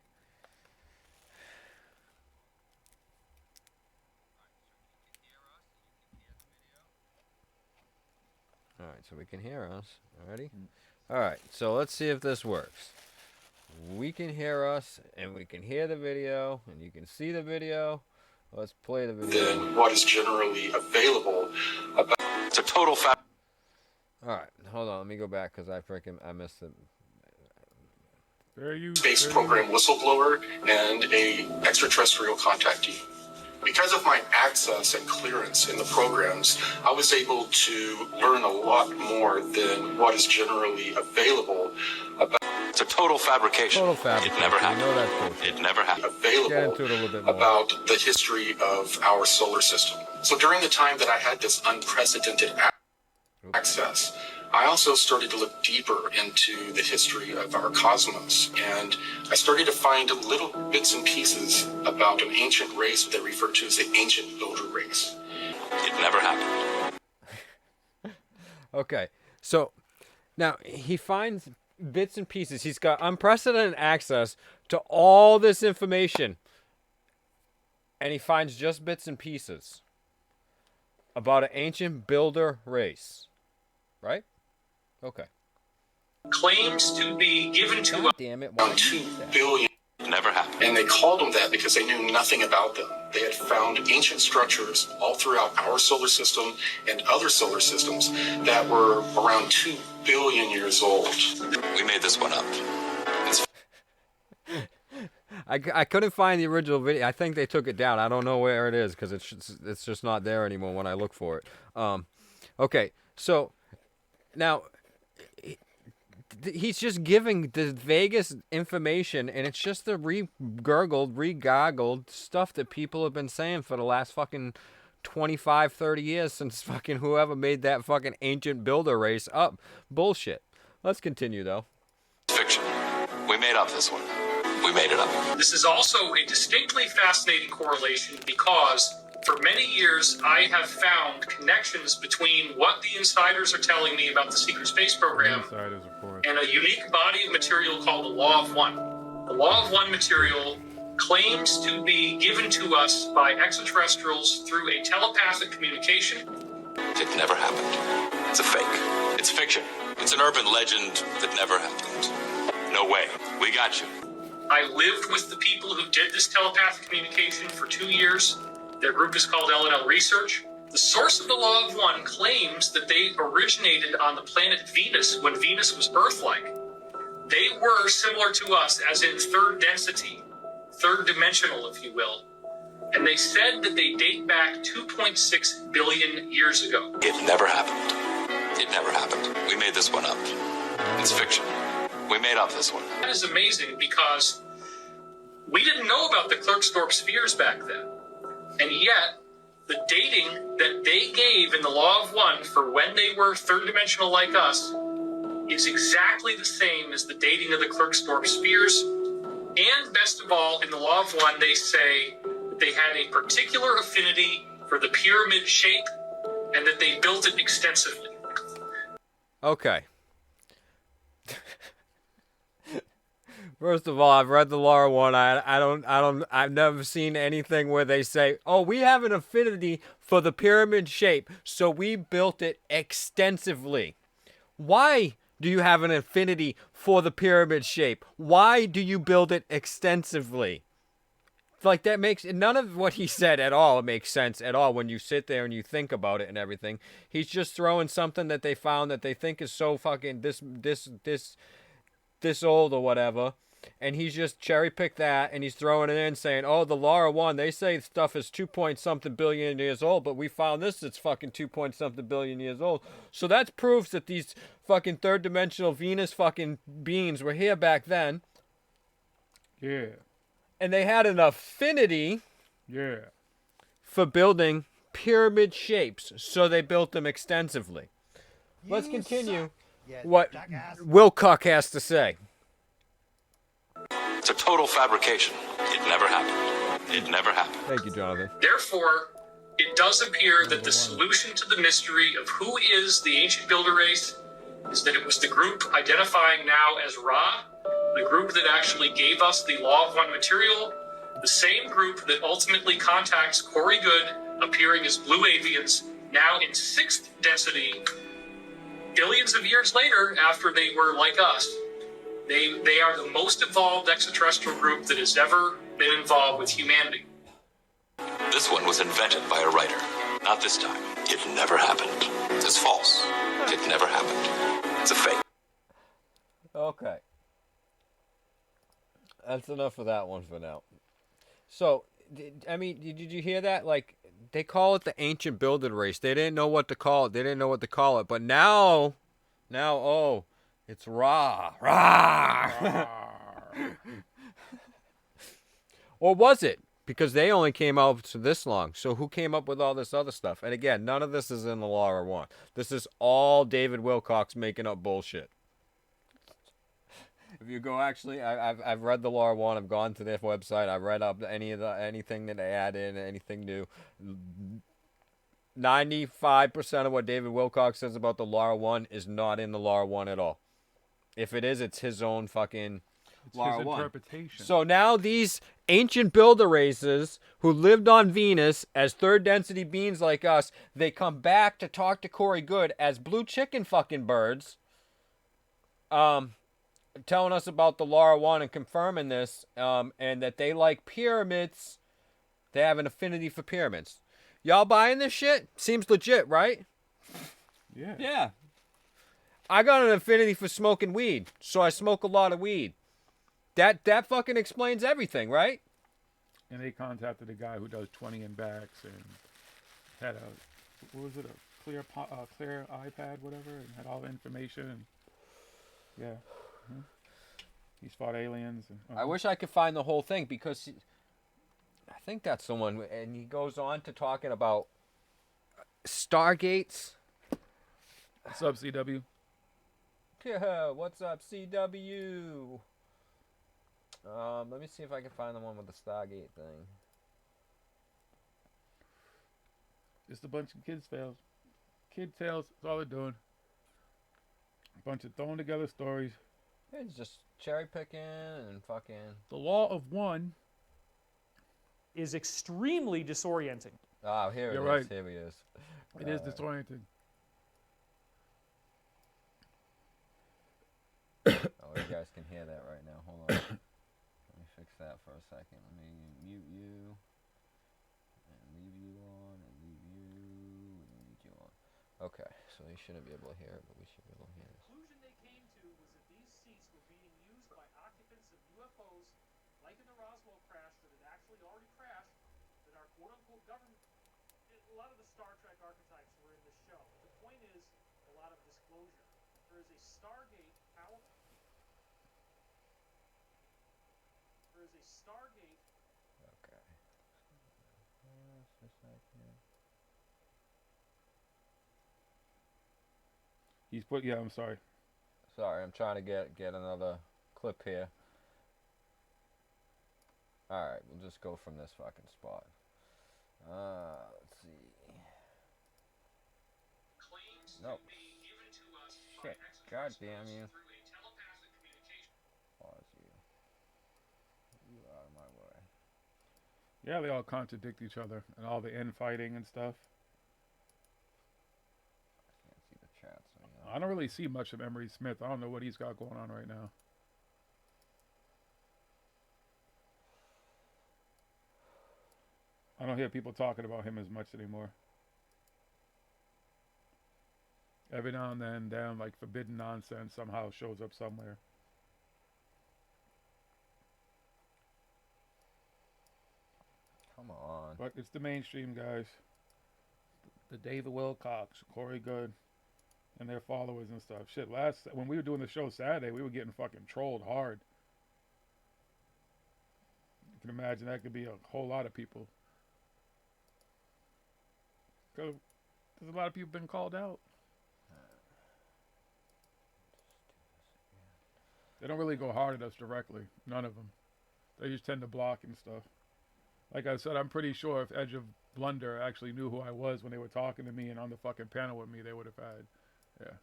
All right, so we can hear us. Ready? All right, so let's see if this works. We can hear us, and we can hear the video, and you can see the video. Let's play the video. Than what is generally available about. It's a total fact. All right, hold on. Let me go back because I missed it. Space program whistleblower and a extraterrestrial contactee. Because of my access and clearance in the programs, I was able to learn a lot more than what is generally available about. It's a total fabrication. Total fabrication. It never happened. You know that's bullshit. It never happened. Available Get into it a little bit more. about the history of our solar system. So during the time that I had this unprecedented access, I also started to look deeper into the history of our cosmos, and I started to find little bits and pieces about an ancient race that they refer to as the ancient builder race. It never happened. Okay, so now he finds bits and pieces. He's got unprecedented access to all this information, and he finds just bits and pieces about an ancient builder race, right? Okay. Claims to be given to God us. damn it! Around 2 billion. Never happened. And they called them that because they knew nothing about them. They had found ancient structures all throughout our solar system and other solar systems that were around 2 billion years old. We made this one up. It's I couldn't find the original video. I think they took it down. I don't know where it is because it's just not there anymore when I look for it. Okay, so now he's just giving the vaguest information, and it's just the re-gargled stuff that people have been saying for the last fucking 25, 30 years since fucking whoever made that fucking ancient builder race up. Bullshit. Let's continue, though. Fiction. We made up this one. We made it up. This is also a distinctly fascinating correlation because for many years I have found connections between what the insiders are telling me about the secret space program and a unique body of material called the Law of One. The Law of One material claims to be given to us by extraterrestrials through a telepathic communication. It never happened. It's a fake. It's fiction. It's an urban legend that never happened. No way. We got you. I lived with the people who did this telepathic communication for 2 years. Their group is called L&L Research. The source of the Law of One claims that they originated on the planet Venus when Venus was Earth-like. They were similar to us, as in third density, third dimensional, if you will. And they said that they date back 2.6 billion years ago. It never happened. It never happened. We made this one up. It's fiction. We made up this one. That is amazing because we didn't know about the Klerksdorp spheres back then. And yet, the dating that they gave in the Law of One for when they were third dimensional like us is exactly the same as the dating of the Klerksdorp spheres. And best of all, in the Law of One, they say that they had a particular affinity for the pyramid shape and that they built it extensively. Okay. First of all, I've read the Law of One. I've never seen anything where they say, "Oh, we have an affinity for the pyramid shape, so we built it extensively." Why do you have an affinity for the pyramid shape? Why do you build it extensively? Like, that makes none of what he said at all makes sense at all when you sit there and you think about it and everything. He's just throwing something that they found that they think is so fucking this old or whatever, and he's just cherry picked that and he's throwing it in saying, "Oh, the Law of One, they say stuff is 2-point-something billion years old, but we found this that's fucking 2-point-something billion years old." So that proves that these fucking third dimensional Venus fucking beings were here back then. Yeah. And they had an affinity for building pyramid shapes, so they built them extensively. Let's continue what Wilcock has to say. It's a total fabrication. It never happened. It never happened. Thank you, Jonathan. Therefore, it does appear that the solution to the mystery of who is the ancient builder race is that it was the group identifying now as Ra, the group that actually gave us the Law of One material, the same group that ultimately contacts Corey Good, appearing as blue avians, now in 6th density, billions of years later after they were like us. They are the most evolved extraterrestrial group that has ever been involved with humanity. This one was invented by a writer. Not this time. It never happened. It's false. It never happened. It's a fake. Okay. That's enough of that one for now. So, did you hear that? Like, they call it the ancient builder race. They didn't know what to call it. But now, oh, it's Ra. Or was it? Because they only came out to this long. So who came up with all this other stuff? And again, none of this is in the Law of One. This is all David Wilcox making up bullshit. If you go, actually, I've read the Law of One. I've gone to their website. I've read up anything that they add in, anything new. 95% of what David Wilcox says about the Law of One is not in the Law of One at all. If it is, it's his own fucking Law of One. Interpretation. So now these ancient builder races who lived on Venus as third density beings like us, they come back to talk to Corey Good as blue chicken fucking birds. Telling us about the Law of One and confirming this, and that they like pyramids. They have an affinity for pyramids. Y'all buying this shit? Seems legit, right? Yeah. Yeah. I got an affinity for smoking weed, so I smoke a lot of weed. That fucking explains everything, right? And they contacted a guy who does 20 in backs and had a clear iPad, whatever, and had all the information. Yeah. Mhm. He's fought aliens. And, I wish I could find the whole thing because I think that's the one. And he goes on to talking about Stargates. What's up, CW? Yeah, what's up, CW? Let me see if I can find the one with the Stargate thing. Just a bunch of kids' tales. Kid tales, that's all they're doing. A bunch of thrown together stories. It's just cherry picking and fucking. The law of one is extremely disorienting. Oh, here You're it right. is. Here he is. It is disorienting. Oh, you guys can hear that right now. Hold on. Let me fix that for a second. Let me mute you. And leave you on. And leave you. And leave you on. Okay, so you shouldn't be able to hear it, but we should be able to hear it. The conclusion they came to was that these seats were being used by occupants of UFOs, like in the Roswell crash that had actually already crashed, that our quote-unquote government... A lot of the Star Trek archetypes were in this show. But the point is a lot of disclosure. There is a Stargate power... There is a Stargate... Okay. Just a second. He's put, yeah, I'm sorry. Sorry, I'm trying to get another clip here. Alright, we'll just go from this fucking spot. Let's see. Nope. Shit. God damn you. Pause you. You out of my way. Yeah, they all contradict each other and all the infighting and stuff. I can't see the chat, so yeah. I don't really see much of Emery Smith. I don't know what he's got going on right now. I don't hear people talking about him as much anymore. Every now and then, damn, like forbidden nonsense somehow shows up somewhere. Come on. But it's the mainstream guys. The David Wilcox, Corey Good, and their followers and stuff. Shit, when we were doing the show Saturday, we were getting fucking trolled hard. You can imagine that could be a whole lot of people. Because there's a lot of people been called out. They don't really go hard at us directly. None of them. They just tend to block and stuff. Like I said, I'm pretty sure if Edge of Blunder actually knew who I was when they were talking to me and on the fucking panel with me, they would have had. Yeah.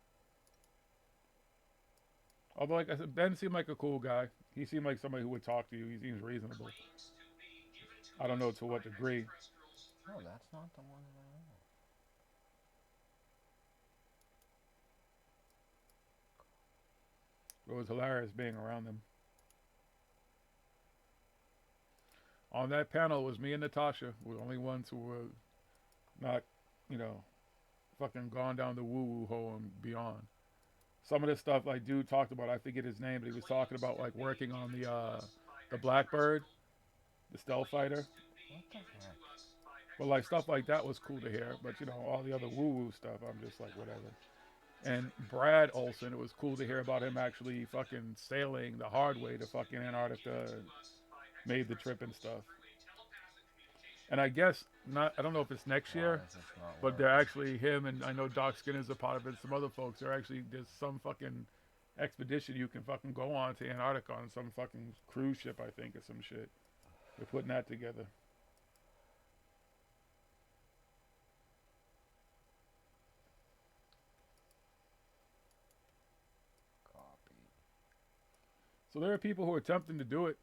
Although, like I said, Ben seemed like a cool guy. He seemed like somebody who would talk to you. He seems reasonable. I don't know to what degree. No, that's not the one that I know. It was hilarious being around them. On that panel, it was me and Natasha. We were the only ones who were not, fucking gone down the woo-woo hole and beyond. Some of the stuff, like, dude talked about, I forget his name, but he was talking about, like, working on the Blackbird, the stealth fighter. What the heck? But, like, stuff like that was cool to hear. But, all the other woo-woo stuff, I'm just like, whatever. And Brad Olson, it was cool to hear about him actually fucking sailing the hard way to fucking Antarctica, made the trip and stuff. And I guess I don't know if it's next year, but they're actually him and I know Doc Skinner's a part of it. Some other folks are actually, there's some fucking expedition you can fucking go on to Antarctica on some fucking cruise ship, I think, or some shit. They're putting that together. So there are people who are attempting to do it.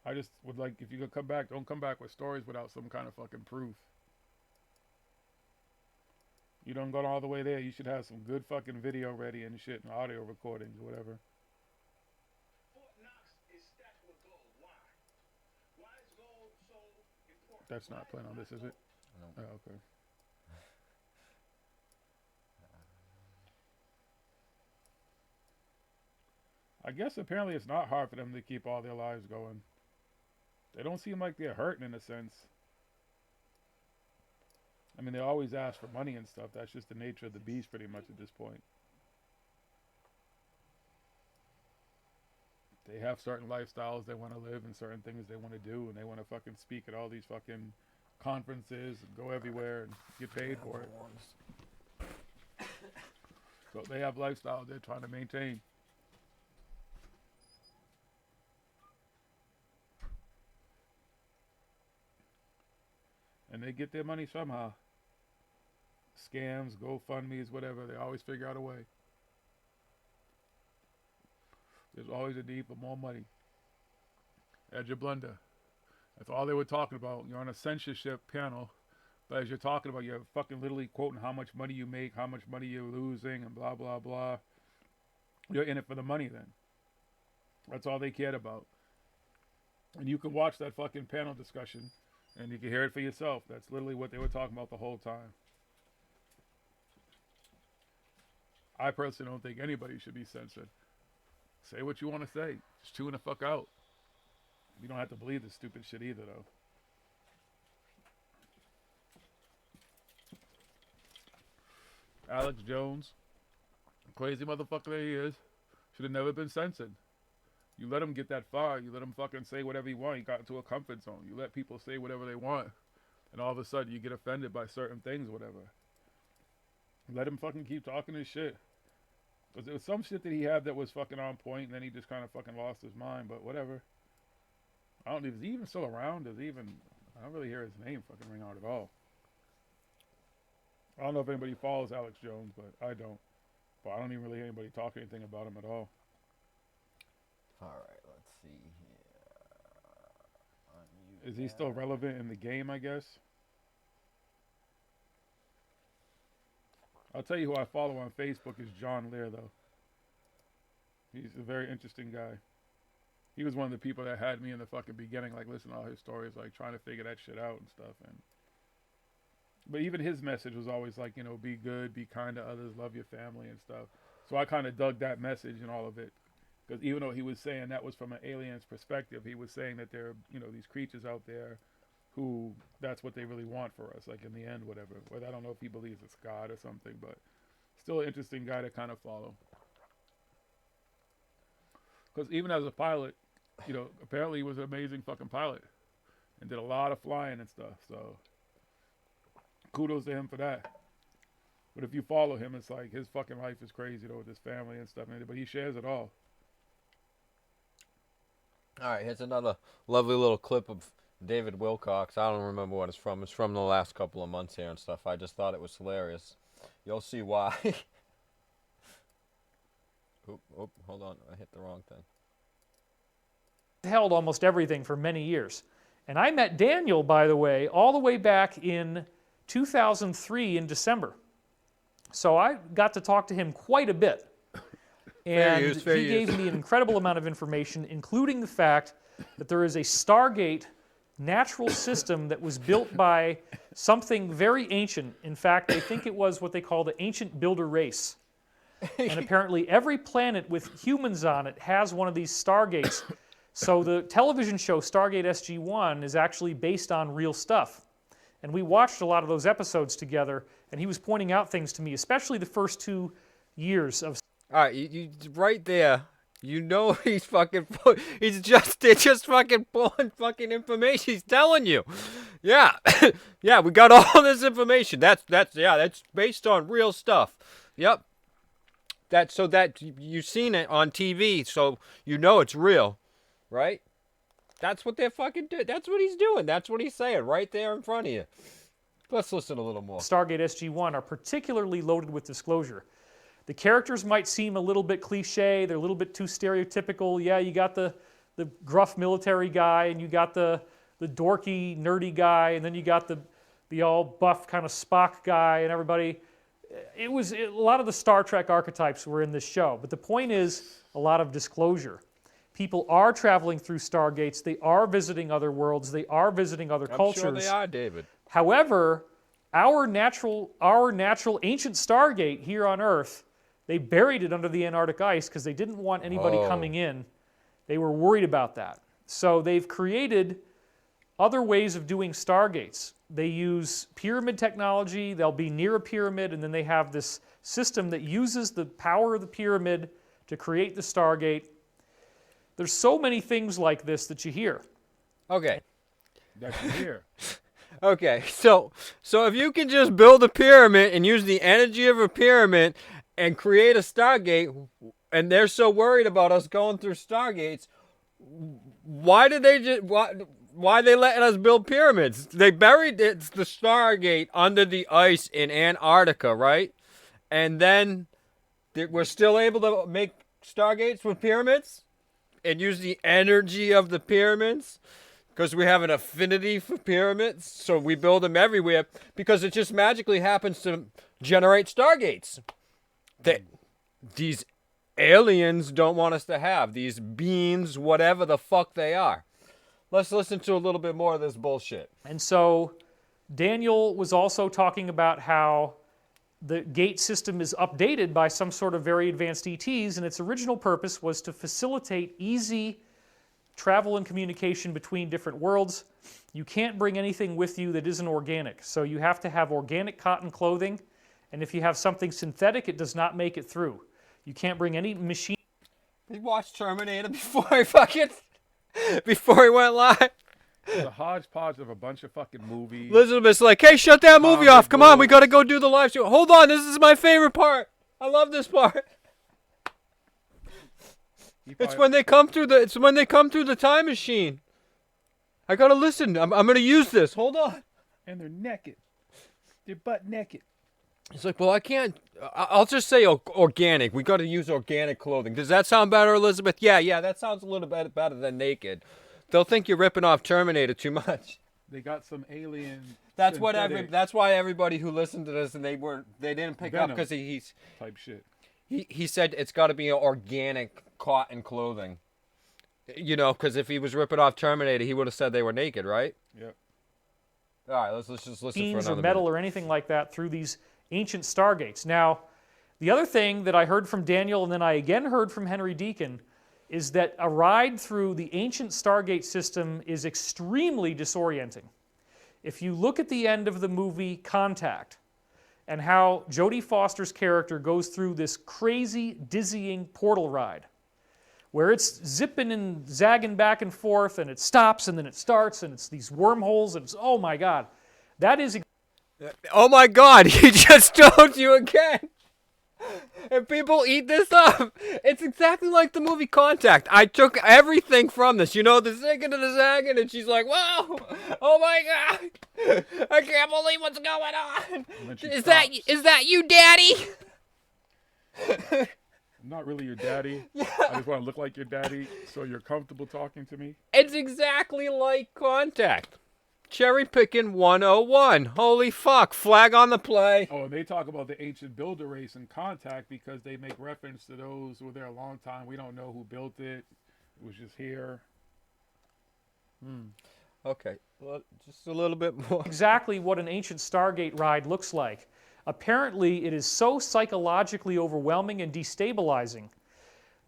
I just would like, if you could come back, don't come back with stories without some kind of fucking proof. You don't go all the way there. You should have some good fucking video ready and shit and audio recordings or whatever. That's not playing on this, is it? No. Oh, okay. I guess apparently it's not hard for them to keep all their lives going. They don't seem like they're hurting in a sense. I mean, they always ask for money and stuff. That's just the nature of the beast pretty much at this point. They have certain lifestyles they want to live and certain things they want to do, and they want to fucking speak at all these fucking conferences and go everywhere and get paid for it. So they have lifestyles they're trying to maintain. And they get their money somehow. Scams, GoFundMes, whatever. They always figure out a way. There's always a need for more money. Edge of blunder. That's all they were talking about. You're on a censorship panel, but as you're talking about, you're fucking literally quoting how much money you make, how much money you're losing, and blah, blah, blah. You're in it for the money then. That's all they cared about. And you can watch that fucking panel discussion, and you can hear it for yourself. That's literally what they were talking about the whole time. I personally don't think anybody should be censored. Say what you want to say. Just tune the fuck out. You don't have to believe this stupid shit either, though. Alex Jones, crazy motherfucker that he is, should have never been censored. You let him get that far. You let him fucking say whatever he wants. He got into a comfort zone. You let people say whatever they want, and all of a sudden you get offended by certain things, whatever. Let him fucking keep talking his shit. Because there was some shit that he had that was fucking on point, and then he just kind of fucking lost his mind, but whatever. I don't know, is he even still around? I don't really hear his name fucking ring out at all. I don't know if anybody follows Alex Jones, but I don't. But I don't even really hear anybody talk anything about him at all. Alright, let's see here. Is he still relevant in the game, I guess? I'll tell you who I follow on Facebook is John Lear, though. He's a very interesting guy. He was one of the people that had me in the fucking beginning, like, listening to all his stories, like, trying to figure that shit out and stuff. But even his message was always like, you know, be good, be kind to others, love your family and stuff. So I kind of dug that message and all of it. Because even though he was saying that was from an alien's perspective, he was saying that there are, you know, these creatures out there who, that's what they really want for us, like in the end, whatever. Whether I don't know if he believes it's God or something, but still an interesting guy to kind of follow. Because even as a pilot, you know, apparently he was an amazing fucking pilot and did a lot of flying and stuff. So kudos to him for that. But if you follow him, it's like his fucking life is crazy, though, with his family and stuff. But he shares it all. All right, here's another lovely little clip of David Wilcox. I don't remember what it's from. It's from the last couple of months here and stuff. I just thought it was hilarious. You'll see why. Oop, hold on. I hit the wrong thing. Held almost everything for many years. And I met Daniel, by the way, all the way back in 2003 in December. So I got to talk to him quite a bit. And he gave me an incredible amount of information, including the fact that there is a Stargate natural system that was built by something very ancient. In fact, they think it was what they call the ancient builder race. And apparently every planet with humans on it has one of these Stargates. So the television show Stargate SG-1 is actually based on real stuff. And we watched a lot of those episodes together, and he was pointing out things to me, especially the first 2 years of... All right, you right there, you know he's fucking... They're just fucking pulling fucking information. He's telling you. Yeah. Yeah, we got all this information. That's based on real stuff. Yep. So that you've seen it on TV, so you know it's real. Right? That's what they're fucking doing. That's what he's doing. That's what he's saying right there in front of you. Let's listen a little more. Stargate SG-1 are particularly loaded with disclosure. The characters might seem a little bit cliche. They're a little bit too stereotypical. Yeah, you got the gruff military guy, and you got the dorky, nerdy guy, and then you got the all buff kind of Spock guy and everybody. A lot of the Star Trek archetypes were in this show. But the point is a lot of disclosure. People are traveling through Stargates. They are visiting other worlds. They are visiting other cultures. I'm sure they are, David. However, our natural ancient Stargate here on Earth, they buried it under the Antarctic ice because they didn't want anybody coming in. They were worried about that. So they've created other ways of doing Stargates. They use pyramid technology. They'll be near a pyramid, and then they have this system that uses the power of the pyramid to create the Stargate. There's so many things like this that you hear. Okay. That you hear. Okay, so if you can just build a pyramid and use the energy of a pyramid and create a Stargate, and they're so worried about us going through Stargates, why are they letting us build pyramids? They buried the Stargate under the ice in Antarctica, right? And then we're still able to make Stargates with pyramids and use the energy of the pyramids. Because we have an affinity for pyramids, so we build them everywhere because it just magically happens to generate Stargates that these aliens don't want us to have. These beings, whatever the fuck they are. Let's listen to a little bit more of this bullshit. And so Daniel was also talking about how the gate system is updated by some sort of very advanced ETs, and its original purpose was to facilitate easy travel and communication between different worlds. You can't bring anything with you that isn't organic. So you have to have organic cotton clothing. And if you have something synthetic, it does not make it through. You can't bring any machine. He watched Terminator before he went live. The hodgepodge of a bunch of fucking movies. Elizabeth's like, hey, shut that movie off. Come on, we got to go do the live show. Hold on, this is my favorite part. I love this part. It's when they come through the time machine. I gotta listen. I'm gonna use this. Hold on. And they're naked. They're butt naked. It's like, well, I can't. I'll just say organic. We gotta use organic clothing. Does that sound better, Elizabeth? Yeah. That sounds a little bit better than naked. They'll think you're ripping off Terminator too much. They got some alien. That's why everybody who listened to this and they didn't pick up because he's type shit. He said it's got to be organic cotton clothing. You know, because if he was ripping off Terminator, he would have said they were naked, right? Yep. All right, let's just listen for another or metal minute. or anything like that through these ancient stargates. Now, the other thing that I heard from Daniel and then I again heard from Henry Deacon is that a ride through the ancient stargate system is extremely disorienting. If you look at the end of the movie Contact, and how Jodie Foster's character goes through this crazy, dizzying portal ride, where it's zipping and zagging back and forth, and it stops, and then it starts, and it's these wormholes, and it's, oh my God. That is... Oh my God, he just told you again. And people eat this up. It's exactly like the movie Contact. I took everything from this. You know, the zigging and the zagging, and she's like, whoa, oh my God. I can't believe what's going on. Is that you, Daddy? I'm not really your daddy. Yeah. I just want to look like your daddy so you're comfortable talking to me. It's exactly like Contact. Cherry picking 101. Holy fuck. Flag on the play. Oh, and they talk about the ancient builder race in Contact because they make reference to those who were there a long time. We don't know who built it. It was just here. Okay. Well, just a little bit more. Exactly what an ancient Stargate ride looks like. Apparently, it is so psychologically overwhelming and destabilizing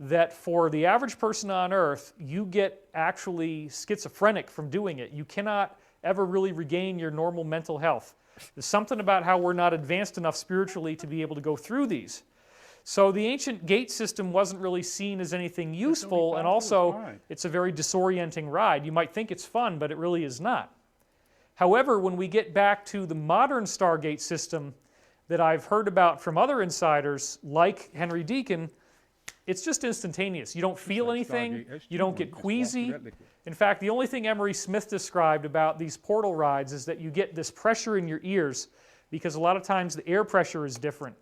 that for the average person on Earth, you get actually schizophrenic from doing it. You cannot ever really regain your normal mental health. There's something about how we're not advanced enough spiritually to be able to go through these. So the ancient gate system wasn't really seen as anything useful, and also it's a very disorienting ride. You might think it's fun, but it really is not. However, when we get back to the modern Stargate system that I've heard about from other insiders, like Henry Deacon, it's just instantaneous. You don't feel anything. You don't get queasy. In fact, the only thing Emery Smith described about these portal rides is that you get this pressure in your ears because a lot of times the air pressure is different.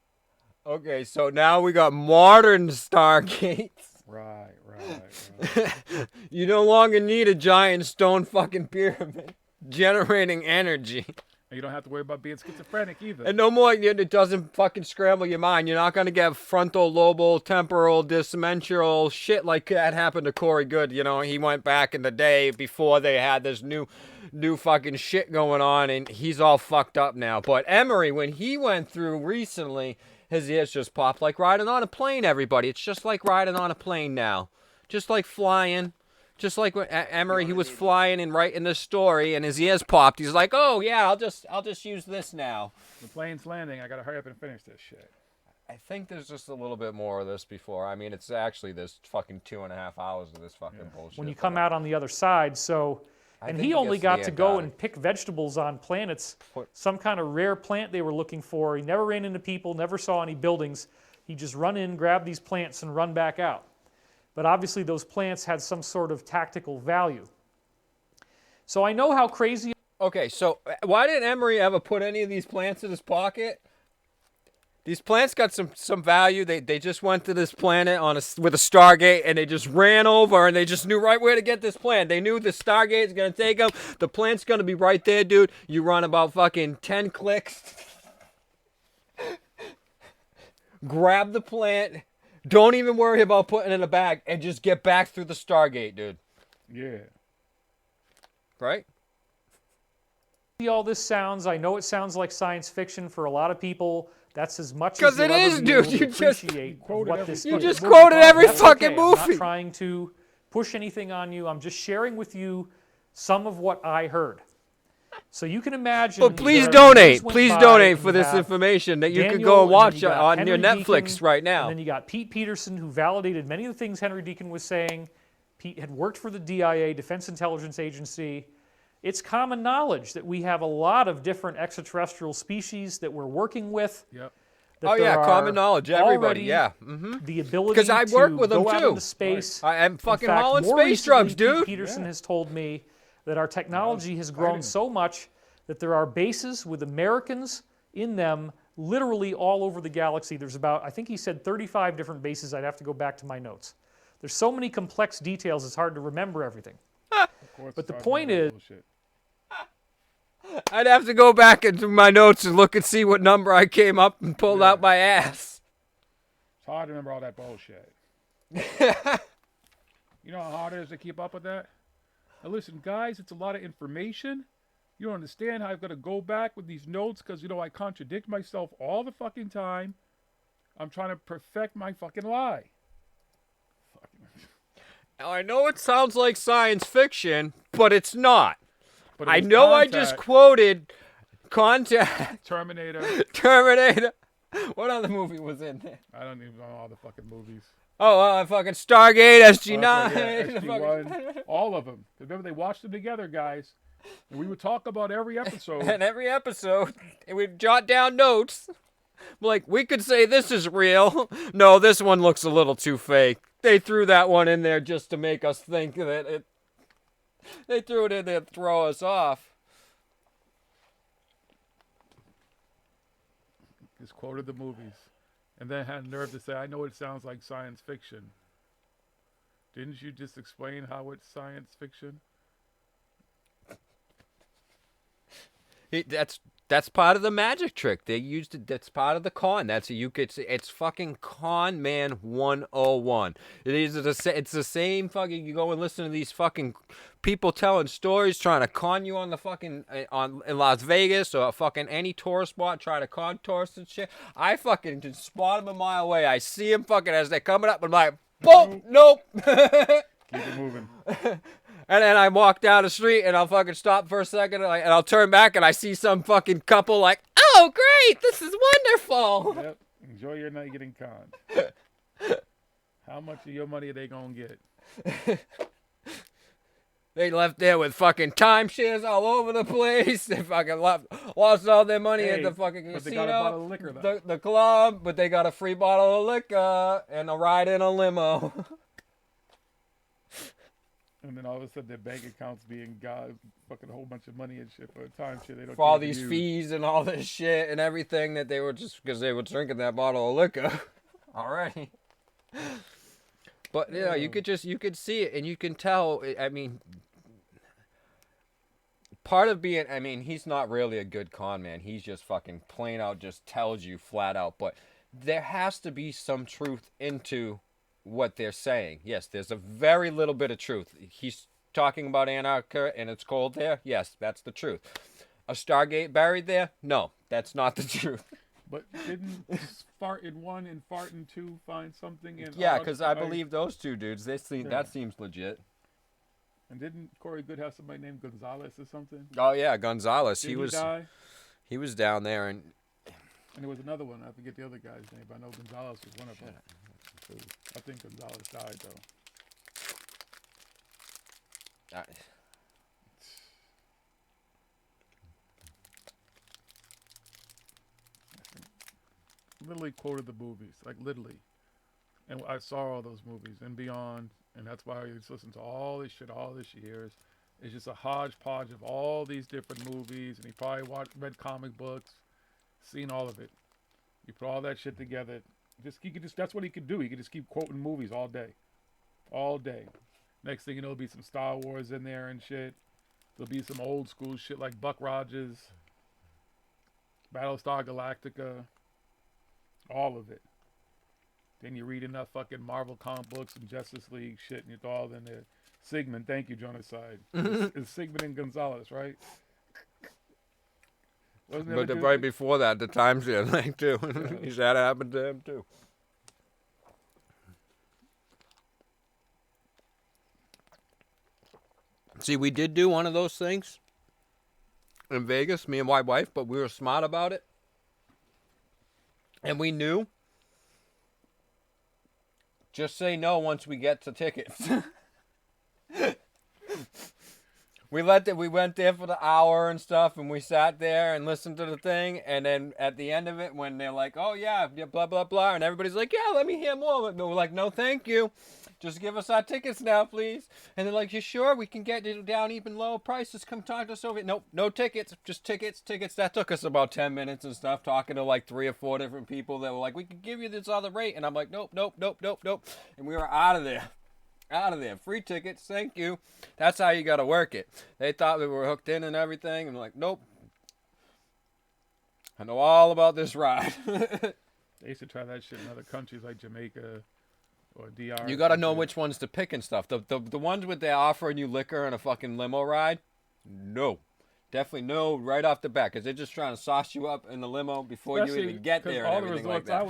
Okay, so now we got modern Stargates. Right. You no longer need a giant stone fucking pyramid generating energy. And you don't have to worry about being schizophrenic either. And no more, it doesn't fucking scramble your mind. You're not going to get frontal lobar, temporal, dimensional shit like that happened to Corey Good. You know, he went back in the day before they had this new fucking shit going on, and he's all fucked up now. But Emery, when he went through recently, his ears just popped like riding on a plane, everybody. It's just like riding on a plane now. Just like flying. Just like when Emery, he was flying and writing this story, and his ears popped. He's like, "Oh yeah, I'll just use this now." The plane's landing. I gotta hurry up and finish this shit. I think there's just a little bit more of this before. I mean, it's actually there's fucking 2.5 hours of this fucking bullshit. When you come out on the other side, so... And he only got to go and pick vegetables on planets, some kind of rare plant they were looking for. He never ran into people, never saw any buildings. He just run in, grab these plants, and run back out. But obviously those plants had some sort of tactical value. So I know how crazy... Okay, so why didn't Emery ever put any of these plants in his pocket? These plants got some value. They just went to this planet with a Stargate, and they just ran over, and they just knew right where to get this plant. They knew the Stargate's going to take them. The plant's going to be right there, dude. You run about fucking 10 clicks. Grab the plant. Don't even worry about putting it in a bag, and just get back through the Stargate, dude. Yeah. Right? All this sounds, I know it sounds like science fiction for a lot of people. That's as much because as it is, dude. You just what this you just quoted every fucking movie. I'm not trying to push anything on you. I'm just sharing with you some of what I heard. So you can imagine. But please donate. Please donate for this information that you could go and watch on your Netflix right now. And then you got Pete Peterson, who validated many of the things Henry Deacon was saying. Pete had worked for the DIA, Defense Intelligence Agency. It's common knowledge that we have a lot of different extraterrestrial species that we're working with. Yep. Oh yeah, common knowledge. Everybody, yeah. The ability I work to with them go out too. into space. I am fucking In fact, hauling more space recently, drugs, dude. Pete Peterson has told me that our technology has grown so much that there are bases with Americans in them literally all over the galaxy. There's about, I think he said 35 different bases. I'd have to go back to my notes. There's so many complex details, it's hard to remember everything. But the point is... I'd have to go back into my notes and look and see what number I came up and pulled out my ass. It's hard to remember all that bullshit. You know how hard it is to keep up with that? Now listen, guys, it's a lot of information. You don't understand how I've got to go back with these notes because, you know, I contradict myself all the fucking time. I'm trying to perfect my fucking lie. Now, I know it sounds like science fiction, but it's not. But I know Contact. I just quoted Contact. Terminator. What other movie was in there? I don't even know all the fucking movies. Oh, fucking Stargate, SG-9. SG-1, all of them. Remember, they watched them together, guys. And we would talk about every episode. And every episode, and we'd jot down notes. Like, we could say this is real. No, this one looks a little too fake. They threw that one in there just to make us think that it... They threw it in there to throw us off. Just quoted the movies. And then had nerve to say, I know it sounds like science fiction. Didn't you just explain how it's science fiction? That's part of the magic trick. They used it. That's part of the con. It's fucking con man 101. It's the same fucking. You go and listen to these fucking people telling stories, trying to con you on the fucking in Las Vegas or fucking any tourist spot, trying to con tourists and shit. I fucking just spot them a mile away. I see them fucking as they're coming up. I'm like, boom, nope. Keep it moving. And then I walk down the street and I'll fucking stop for a second and I'll turn back and I see some fucking couple like, oh, great, this is wonderful. Yep. Enjoy your night getting conned. How much of your money are they going to get? They left there with fucking timeshares all over the place. They fucking lost all their money at the fucking casino. But they got a bottle of liquor, though. The club, but they got a free bottle of liquor and a ride in a limo. And then all of a sudden their bank accounts being fucking a whole bunch of money and shit for a time shit they don't for all these fees and all this shit and everything that they were just because they were drinking that bottle of liquor already. But you know, you could see it and you can tell. I mean, part of being, I mean, he's not really a good con man. He's just fucking plain out just tells you flat out. But there has to be some truth into what they're saying. Yes, there's a very little bit of truth. He's talking about Antarctica and it's cold there. Yes, that's the truth. A Stargate buried there? No, that's not the truth. But didn't Fart in 1 and Fart in 2 find something in... Yeah, because I believe those two dudes, that seems legit. And didn't Corey Good have somebody named Gonzalez or something? Oh yeah, Gonzalez. Did he die? He was down there and And there was another one. I forget the other guy's name, but I know Gonzalez was one of them. So I think Gonzalez died, though. Literally quoted the movies, like literally. And I saw all those movies and beyond, and that's why I used to listen to all this shit all this years. It's just a hodgepodge of all these different movies, and he probably read comic books, seen all of it. You put all that shit together. That's what he could do. He could just keep quoting movies all day. All day. Next thing you know, there'll be some Star Wars in there and shit. There'll be some old school shit like Buck Rogers, Battlestar Galactica, all of it. Then you read enough fucking Marvel comic books and Justice League shit, and you throw all in there. Sigmund, thank you, Genocide. It's Sigmund and Gonzalez, right? But right before that, the timeshare thing too. He said it happened to him too. See, we did do one of those things in Vegas, me and my wife, but we were smart about it. And we knew, just say no once we get to tickets. We went there for the hour and stuff, and we sat there and listened to the thing, and then at the end of it, when they're like, oh yeah, blah, blah, blah, and everybody's like, yeah, let me hear more. And we're like, no, thank you. Just give us our tickets now, please. And they're like, you sure? We can get it down even lower prices. Come talk to us over. Nope, no tickets. Just tickets. That took us about 10 minutes and stuff, talking to like 3 or 4 different people that were like, we could give you this other rate. And I'm like, nope. And we were out of there. Free tickets, thank you. That's how you got to work it. They thought we were hooked in and everything. I'm like, nope. I know all about this ride. They used to try that shit in other countries like Jamaica or DR. You got to know which ones to pick and stuff. The ones with they offering you liquor and a fucking limo ride, no. Definitely no right off the bat, because they're just trying to sauce you up in the limo before you even get there and everything like that.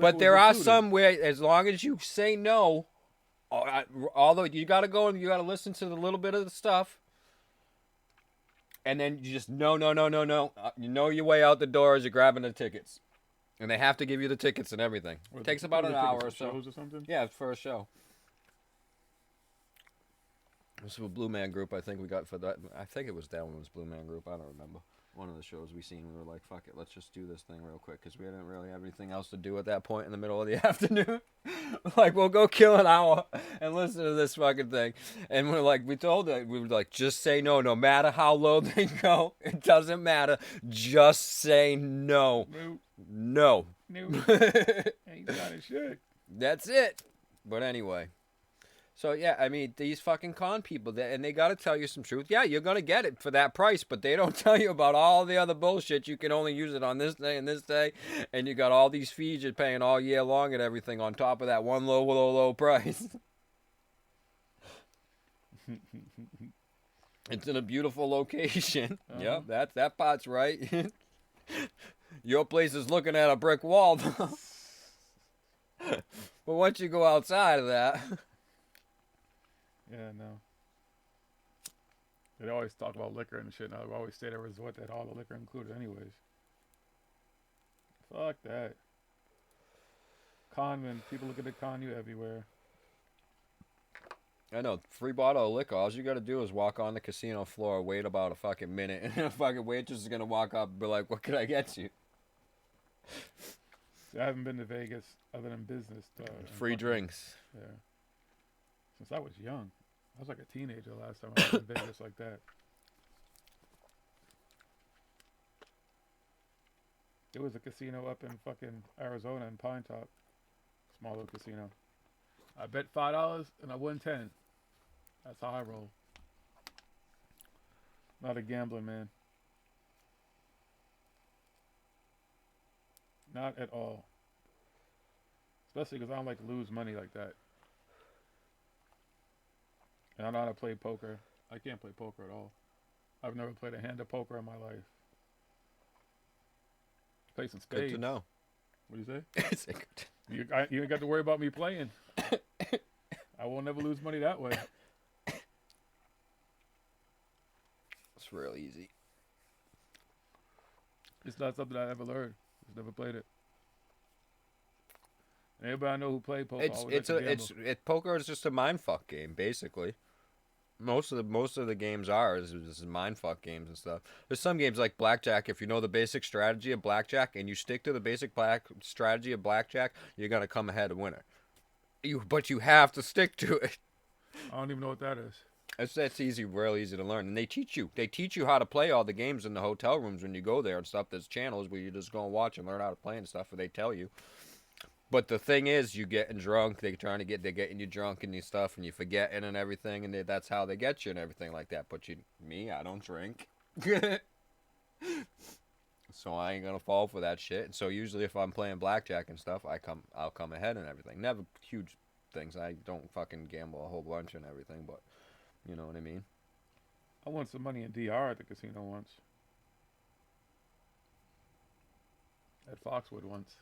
But there are some where, as long as you say no, although you got to go and you got to listen to the little bit of the stuff, and then you just no. You know your way out the door as you're grabbing the tickets, and they have to give you the tickets and everything. It takes about an hour or so. Shows or something? Yeah, it's for a show. This was a Blue Man Group, I think we got for that. I think it was that one was Blue Man Group. I don't remember. One of the shows we seen, we were like, fuck it, let's just do this thing real quick, because we didn't really have anything else to do at that point in the middle of the afternoon. Like, we'll go kill an hour and listen to this fucking thing. And we're like, we were like, just say no, no matter how low they go. It doesn't matter. Just say no. No. Ain't got it shit. That's it. But anyway. So, yeah, I mean, these fucking con people, and they got to tell you some truth. Yeah, you're going to get it for that price, but they don't tell you about all the other bullshit. You can only use it on this day and this day, and you got all these fees you're paying all year long and everything on top of that one low price. It's in a beautiful location. Yep, that part's right. Your place is looking at a brick wall, though. But once you go outside of that... Yeah, no. They always talk about liquor and shit. And I always stay at a resort that all the liquor included anyways. Fuck that. Conman. People looking to con you everywhere. I know. Free bottle of liquor. All you got to do is walk on the casino floor, wait about a fucking minute, and a fucking waitress is going to walk up and be like, what can I get you? See, I haven't been to Vegas other than business. Free drinks. Yeah. Since I was young. I was like a teenager last time I was in Vegas like that. There was a casino up in fucking Arizona in Pine Top. Small little casino. I bet $5 and I won 10. That's how I roll. Not a gambler, man. Not at all. Especially because I don't like to lose money like that. And I know how to play poker. I can't play poker at all. I've never played a hand of poker in my life. Play some spades. Good to know. What do you say? You ain't got to worry about me playing. I will never lose money that way. It's real easy. It's not something I ever learned. Just never played it. Everybody I know who played poker. always like to gamble. Poker is just a mindfuck game, basically. Most of the games are is mindfuck games and stuff. There's some games like blackjack. If you know the basic strategy of blackjack and you stick to the basic strategy of blackjack, you're gonna come ahead a winner. But you have to stick to it. I don't even know what that is. That's easy, real easy to learn, and they teach you. They teach you how to play all the games in the hotel rooms when you go there and stuff. There's channels where you just go and watch and learn how to play and stuff, where they tell you. But the thing is, you getting drunk. They're getting you drunk and stuff, and you forgetting and everything, and that's how they get you and everything like that. But I don't drink, so I ain't gonna fall for that shit. And so usually, if I'm playing blackjack and stuff, I'll come ahead and everything. Never huge things. I don't fucking gamble a whole bunch and everything, but you know what I mean. I won some money in DR at the casino once. At Foxwood once.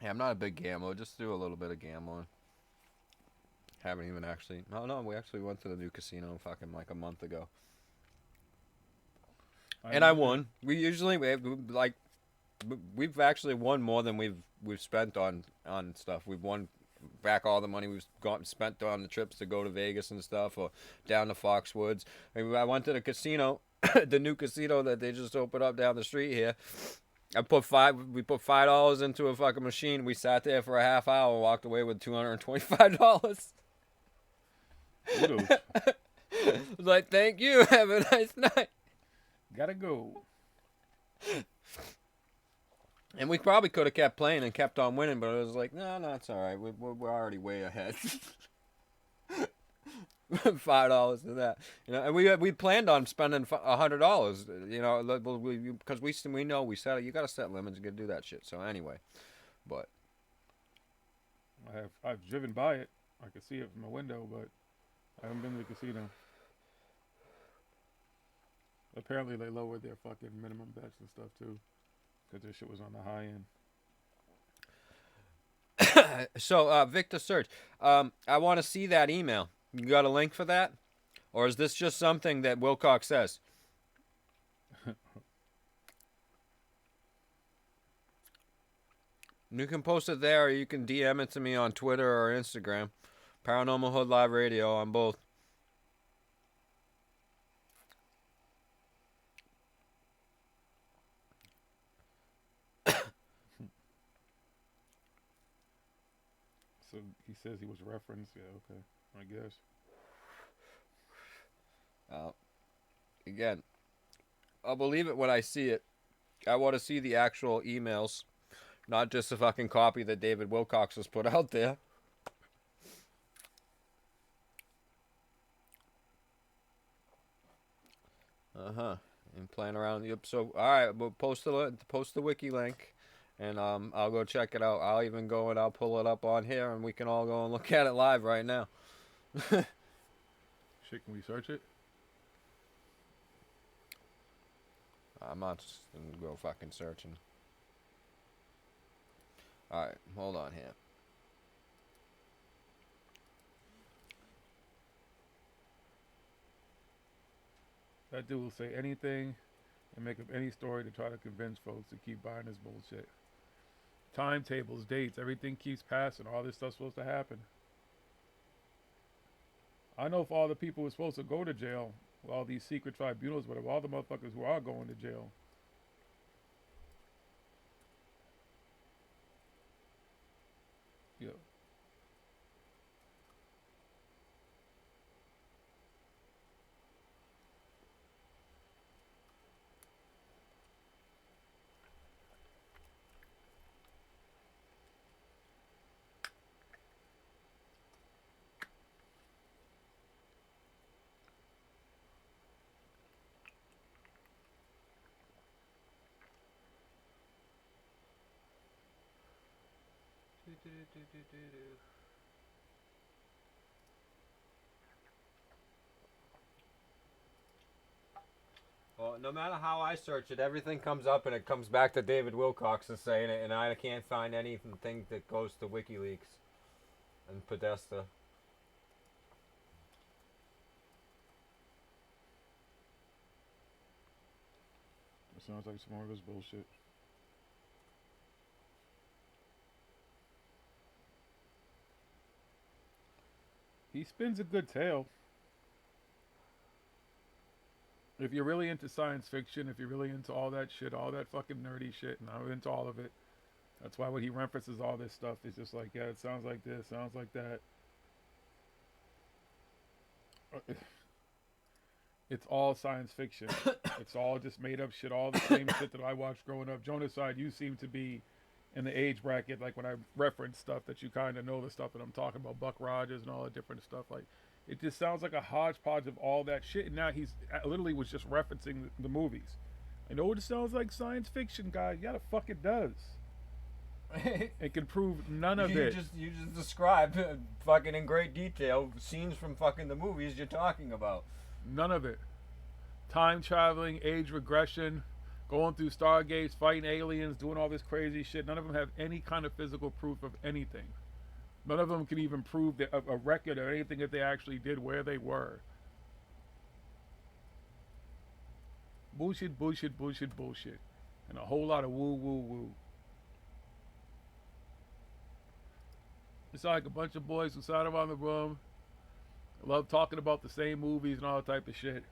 Yeah, I'm not a big gambler. Just do a little bit of gambling. Haven't even actually. No, we actually went to the new casino fucking like a month ago. And I won. We've actually won more than we've spent on stuff. We've won back all the money we've spent on the trips to go to Vegas and stuff, or down to Foxwoods. I went to the casino, the new casino that they just opened up down the street here. We put $5 into a fucking machine. We sat there for a half hour and walked away with $225. I was like, thank you. Have a nice night. Gotta go. And we probably could have kept playing and kept on winning, but it was like, no, it's all right. We're already way ahead. $5 to that, and we planned on spending $100, because we know we said you got to set limits, you got to do that shit. So anyway, but I've driven by it. I can see it from the window, but I haven't been to the casino. Apparently, they lowered their fucking minimum bets and stuff too, because their shit was on the high end. So, Victor Search, I want to see that email. You got a link for that? Or is this just something that Wilcox says? You can post it there, or you can DM it to me on Twitter or Instagram. Paranormal Hood Live Radio on both. So he says he was referenced. Yeah, okay. I guess. Again, I'll believe it when I see it. I want to see the actual emails, not just a fucking copy that David Wilcox has put out there. And playing around. Yep. So, all right, we'll post the wiki link, and I'll go check it out. I'll even go and I'll pull it up on here, and we can all go and look at it live right now. Shit, can we search it? I'm not just gonna go fucking searching. Alright, hold on here. That dude will say anything and make up any story to try to convince folks to keep buying this bullshit. Timetables, dates, everything keeps passing. All this stuff's supposed to happen. I know if all the people who are supposed to go to jail, all these secret tribunals, whatever, all the motherfuckers who are going to jail. Yeah. Well, no matter how I search it, everything comes up and it comes back to David Wilcox is saying it, and I can't find anything that goes to WikiLeaks and Podesta. Sounds like some more of this bullshit. He spins a good tale. If you're really into science fiction, if you're really into all that shit, all that fucking nerdy shit, and I'm into all of it, that's why when he references all this stuff, it's just like, yeah, it sounds like this, sounds like that. It's all science fiction. It's all just made up shit, all the same shit that I watched growing up. Jonaside, you seem to be in the age bracket, like when I reference stuff that you kind of know the stuff that I'm talking about, Buck Rogers and all the different stuff. Like, it just sounds like a hodgepodge of all that shit. And now he's literally was just referencing the movies. I know it sounds like science fiction, guys. Yeah, the fuck it does. It can prove none of it. You just described fucking in great detail scenes from fucking the movies you're talking about. None of it. Time traveling, age regression, going through stargates, fighting aliens, doing all this crazy shit. None of them have any kind of physical proof of anything. None of them can even prove that a record of anything that they actually did, where they were. Bullshit, bullshit, bullshit, bullshit. And a whole lot of woo, woo, woo. It's like a bunch of boys who sat around the room, love talking about the same movies and all that type of shit.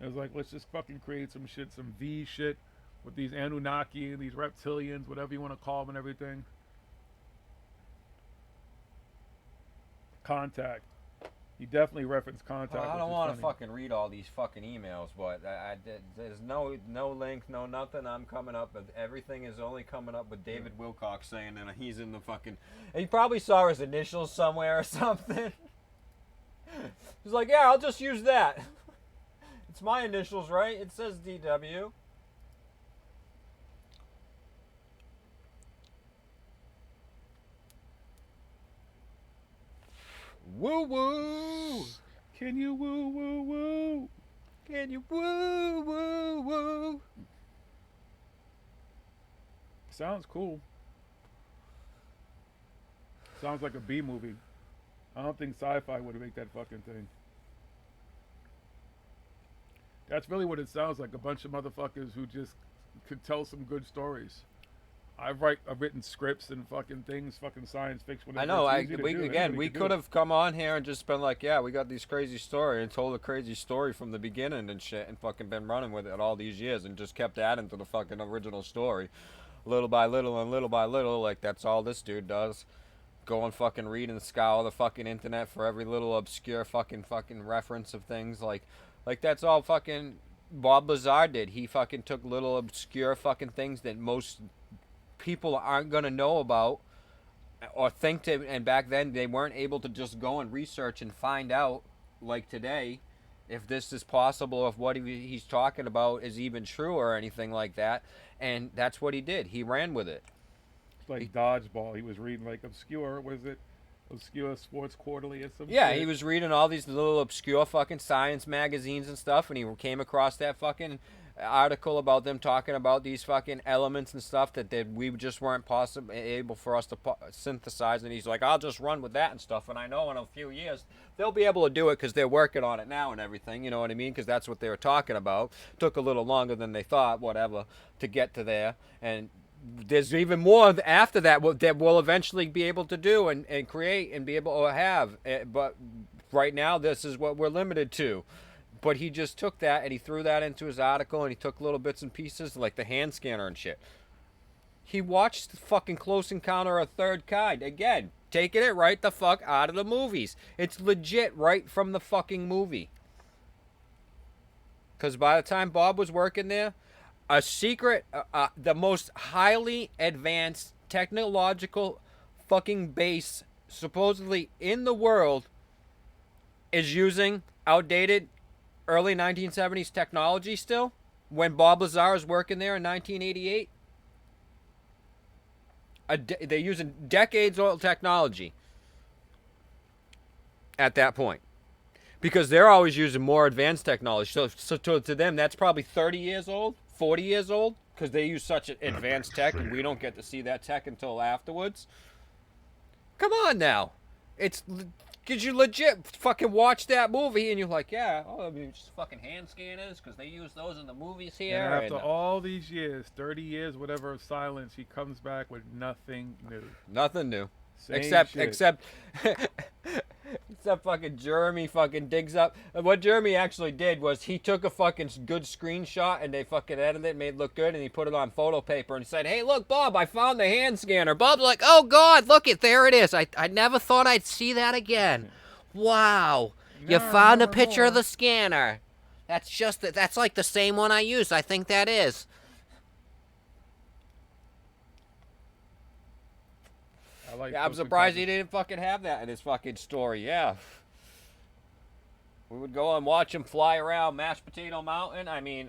And it's like, let's just fucking create some shit, some V shit with these Anunnaki and these reptilians, whatever you want to call them and everything. Contact. He definitely referenced Contact. Well, I don't want to fucking read all these fucking emails, but there's no link, no nothing. I'm coming up with everything is only coming up with David Wilcox saying that he's in the fucking. And he probably saw his initials somewhere or something. He's like, yeah, I'll just use that. It's my initials, right? It says DW. Woo woo! Can you woo woo woo? Can you woo woo woo? Sounds cool. Sounds like a B movie. I don't think sci-fi would make that fucking thing. That's really what it sounds like. A bunch of motherfuckers who just could tell some good stories. I've written scripts and fucking things, fucking science fiction. I know. We could have come on here and just been like, yeah, we got these crazy story and told a crazy story from the beginning and shit, and fucking been running with it all these years and just kept adding to the fucking original story, little by little and little by little. Like that's all this dude does. Go and fucking read and scour the fucking internet for every little obscure fucking reference of things. Like that's all fucking Bob Lazar did. He fucking took little obscure fucking things that most people aren't gonna know about or think to, and back then they weren't able to just go and research and find out like today if this is possible, if what he's talking about is even true or anything like that. And that's what he did. He ran with it. It's like dodgeball. He was reading like obscure Sports Quarterly or something. Yeah, he was reading all these little obscure fucking science magazines and stuff, and he came across that fucking article about them talking about these fucking elements and stuff that we just weren't able for us to synthesize. And he's like, I'll just run with that and stuff. And I know in a few years they'll be able to do it because they're working on it now and everything. You know what I mean? Because that's what they were talking about. Took a little longer than they thought, whatever, to get to there. And there's even more after that we'll eventually be able to do and create and be able to have. But right now, this is what we're limited to. But he just took that and he threw that into his article and he took little bits and pieces like the hand scanner and shit. He watched the fucking Close Encounter of Third Kind. Again, taking it right the fuck out of the movies. It's legit right from the fucking movie. Because by the time Bob was working there, a secret, the most highly advanced technological fucking base supposedly in the world is using outdated early 1970s technology still when Bob Lazar was working there in 1988. They're using decades old technology at that point because they're always using more advanced technology. So to them, that's probably 30 years old, 40 years old, because they use such an advanced tech and we don't get to see that tech until afterwards. Come on now. It's Cause you legit fucking watch that movie and you're like, yeah, oh, I mean, just fucking hand scanners because they use those in the movies here. And after all these years, 30 years, whatever, of silence, he comes back with nothing new. Nothing new. Same except shit. except fucking Jeremy fucking digs up. What Jeremy actually did was he took a fucking good screenshot and they fucking edited it, made it look good, and he put it on photo paper and said, hey, look, Bob, I found the hand scanner. Bob's like, oh, God, look it, there it is. I never thought I'd see that again. Wow. You found a picture of the scanner. That's like the same one I used. I think that is. I'm surprised he didn't fucking have that in his fucking story. Yeah. We would go and watch him fly around Mashed Potato Mountain. I mean,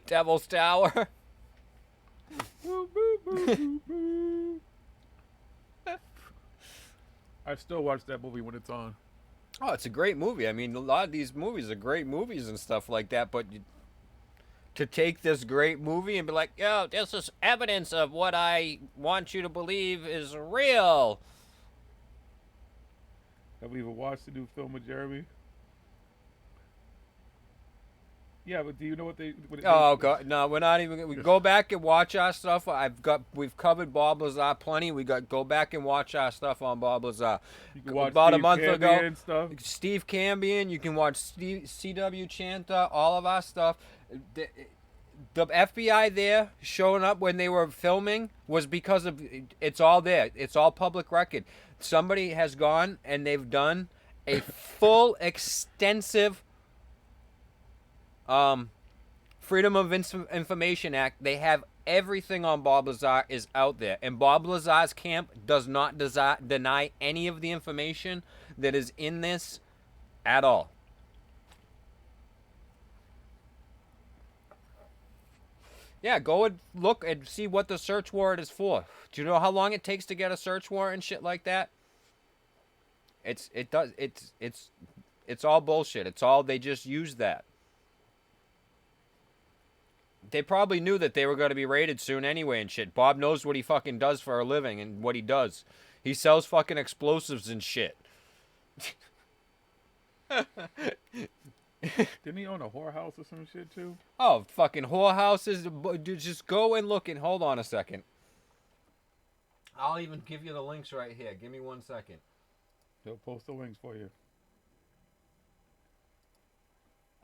Devil's Tower. I still watch that movie when it's on. Oh, it's a great movie. I mean, a lot of these movies are great movies and stuff like that, but to take this great movie and be like, yo, this is evidence of what I want you to believe is real. Have we even watched the new film with Jeremy? Yeah, but do you know what they... Oh, God, no, we're not even... We go back and watch our stuff. We've covered Bob Lazar plenty. Go back and watch our stuff on Bob Lazar. You can watch About Steve a month Cambian ago, stuff. Steve Cambian. You can watch C.W. Chanta, all of our stuff. The FBI there showing up when they were filming was because of... It's all there. It's all public record. Somebody has gone and they've done a full, extensive... Freedom of Information Act. They have everything on Bob Lazar is out there, and Bob Lazar's camp does not deny any of the information that is in this at all. Yeah, go and look and see what the search warrant is for. Do you know how long it takes to get a search warrant and shit like that? It's all bullshit. It's all, they just use that. They probably knew that they were going to be raided soon anyway and shit. Bob knows what he fucking does for a living and what he does. He sells fucking explosives and shit. Didn't he own a whorehouse or some shit too? Oh, fucking whorehouses. Just go and look and hold on a second. I'll even give you the links right here. Give me 1 second. They'll post the links for you.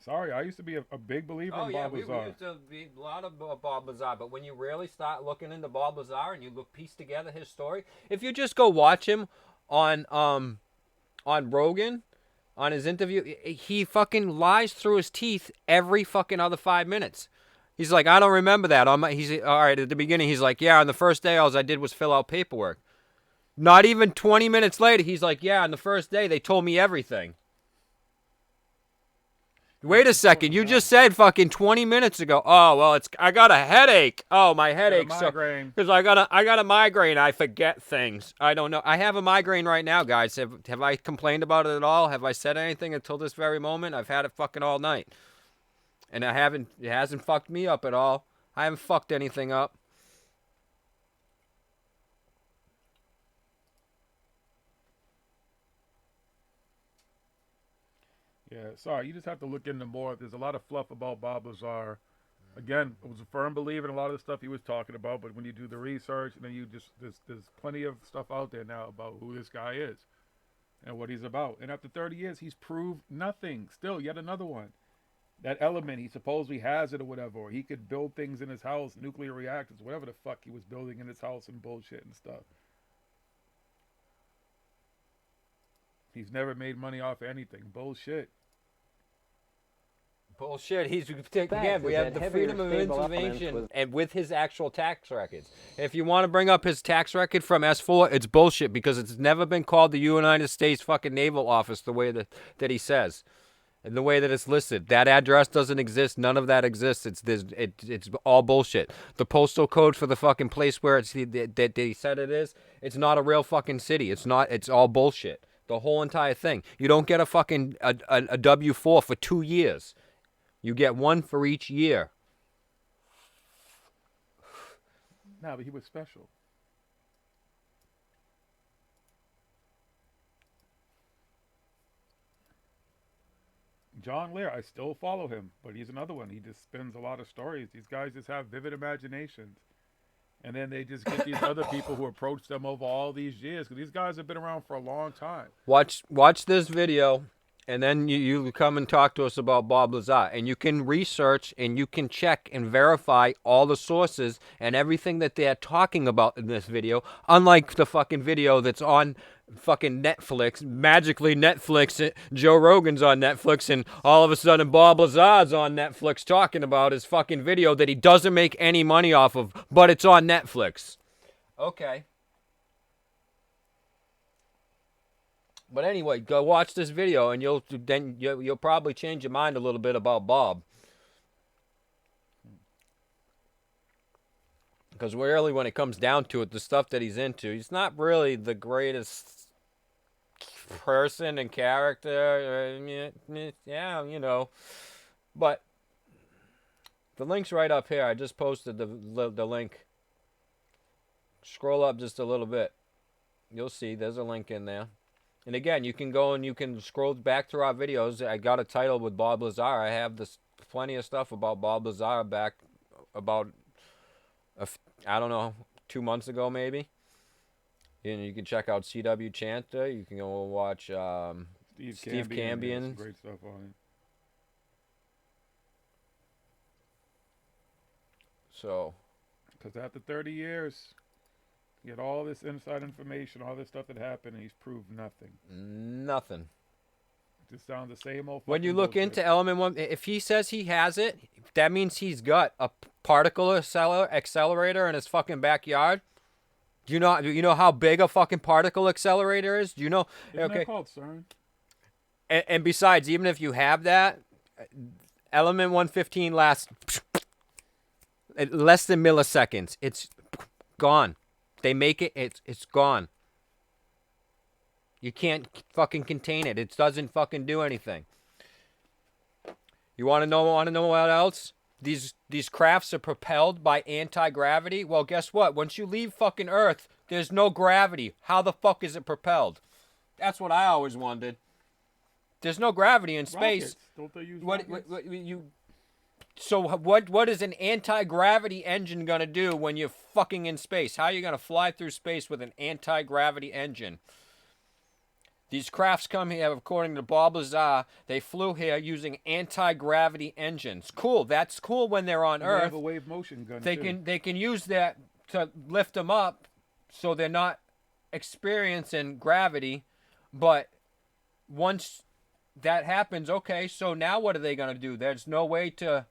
Sorry, I used to be a big believer in Bob Lazar. We used to be a lot of Bob Lazar, but when you really start looking into Bob Lazar and you piece together his story, if you just go watch him on Rogan, on his interview, he fucking lies through his teeth every fucking other 5 minutes. He's like, I don't remember that. He's all right at the beginning. He's like, yeah, on the first day, all I did was fill out paperwork. Not even 20 minutes later, he's like, yeah, on the first day, they told me everything. Wait a second, you just said fucking 20 minutes ago. Oh, well, I got a headache. Oh, my headache. Because I got a migraine. I forget things. I don't know. I have a migraine right now, guys. Have I complained about it at all? Have I said anything until this very moment? I've had it fucking all night. And it hasn't fucked me up at all. I haven't fucked anything up. Yeah, sorry, you just have to look into more. There's a lot of fluff about Bob Lazar. Again, I was a firm believer in a lot of the stuff he was talking about, but when you do the research, and then there's plenty of stuff out there now about who this guy is and what he's about. And after 30 years, he's proved nothing. Still, yet another one. That element, he supposedly has it or whatever, or he could build things in his house, nuclear reactors, whatever the fuck he was building in his house and bullshit and stuff. He's never made money off anything. Bullshit. Bullshit. Again, we have the freedom of information and with his actual tax records. If you want to bring up his tax record from S4, it's bullshit because it's never been called the United States fucking Naval Office the way that he says. And the way that it's listed. That address doesn't exist. None of that exists. It's all bullshit. The postal code for the fucking place where that they said it is, it's not a real fucking city. It's not. It's all bullshit. The whole entire thing. You don't get a fucking a W-4 for 2 years. You get one for each year. No, but he was special. John Lear, I still follow him, but he's another one. He just spins a lot of stories. These guys just have vivid imaginations. And then they just get these other people who approach them over all these years. Because these guys have been around for a long time. Watch this video, and then you come and talk to us about Bob Lazar. And you can research, and you can check and verify all the sources and everything that they're talking about in this video. Unlike the fucking video that's on fucking Netflix. Magically, Netflix, Joe Rogan's on Netflix, and all of a sudden Bob Lazar's on Netflix talking about his fucking video that he doesn't make any money off of, but it's on Netflix. Okay. But anyway, go watch this video, and you'll probably change your mind a little bit about Bob. Because really, when it comes down to it, the stuff that he's into, he's not really the greatest person and character. Yeah, you know. But the link's right up here. I just posted the link. Scroll up just a little bit. You'll see there's a link in there. And again, you can go and you can scroll back through our videos. I got a title with Bob Lazar. I have plenty of stuff about Bob Lazar back about, I don't know, 2 months ago maybe. And you can check out CW Chanter. You can go watch Steve Cambian. Great stuff on it. So, because after 30 years, you get all this inside information, all this stuff that happened, and he's proved nothing. Nothing. It just sounds the same old. When you look bullshit. into Element 1, if he says he has it, that means he's got a particle accelerator in his fucking backyard. Do you know how big a fucking particle accelerator is? Do you know? Isn't that called CERN? And besides, even if you have that, Element 115 lasts less than milliseconds. It's gone. They make it. It's gone. You can't fucking contain it. It doesn't fucking do anything. You want to know what else? These crafts are propelled by anti-gravity. Well, guess what? Once you leave fucking Earth, there's no gravity. How the fuck is it propelled? That's what I always wondered. There's no gravity in space. Rockets. Don't they use rockets? So what is an anti-gravity engine gonna do when you're fucking in space? How are you gonna fly through space with an anti-gravity engine? These crafts come here, according to Bob Lazar, they flew here using anti-gravity engines. Cool, that's cool when they're on Earth. They have a wave motion gun, They can use that to lift them up so they're not experiencing gravity. But once that happens, okay, so now what are they going to do? There's no way to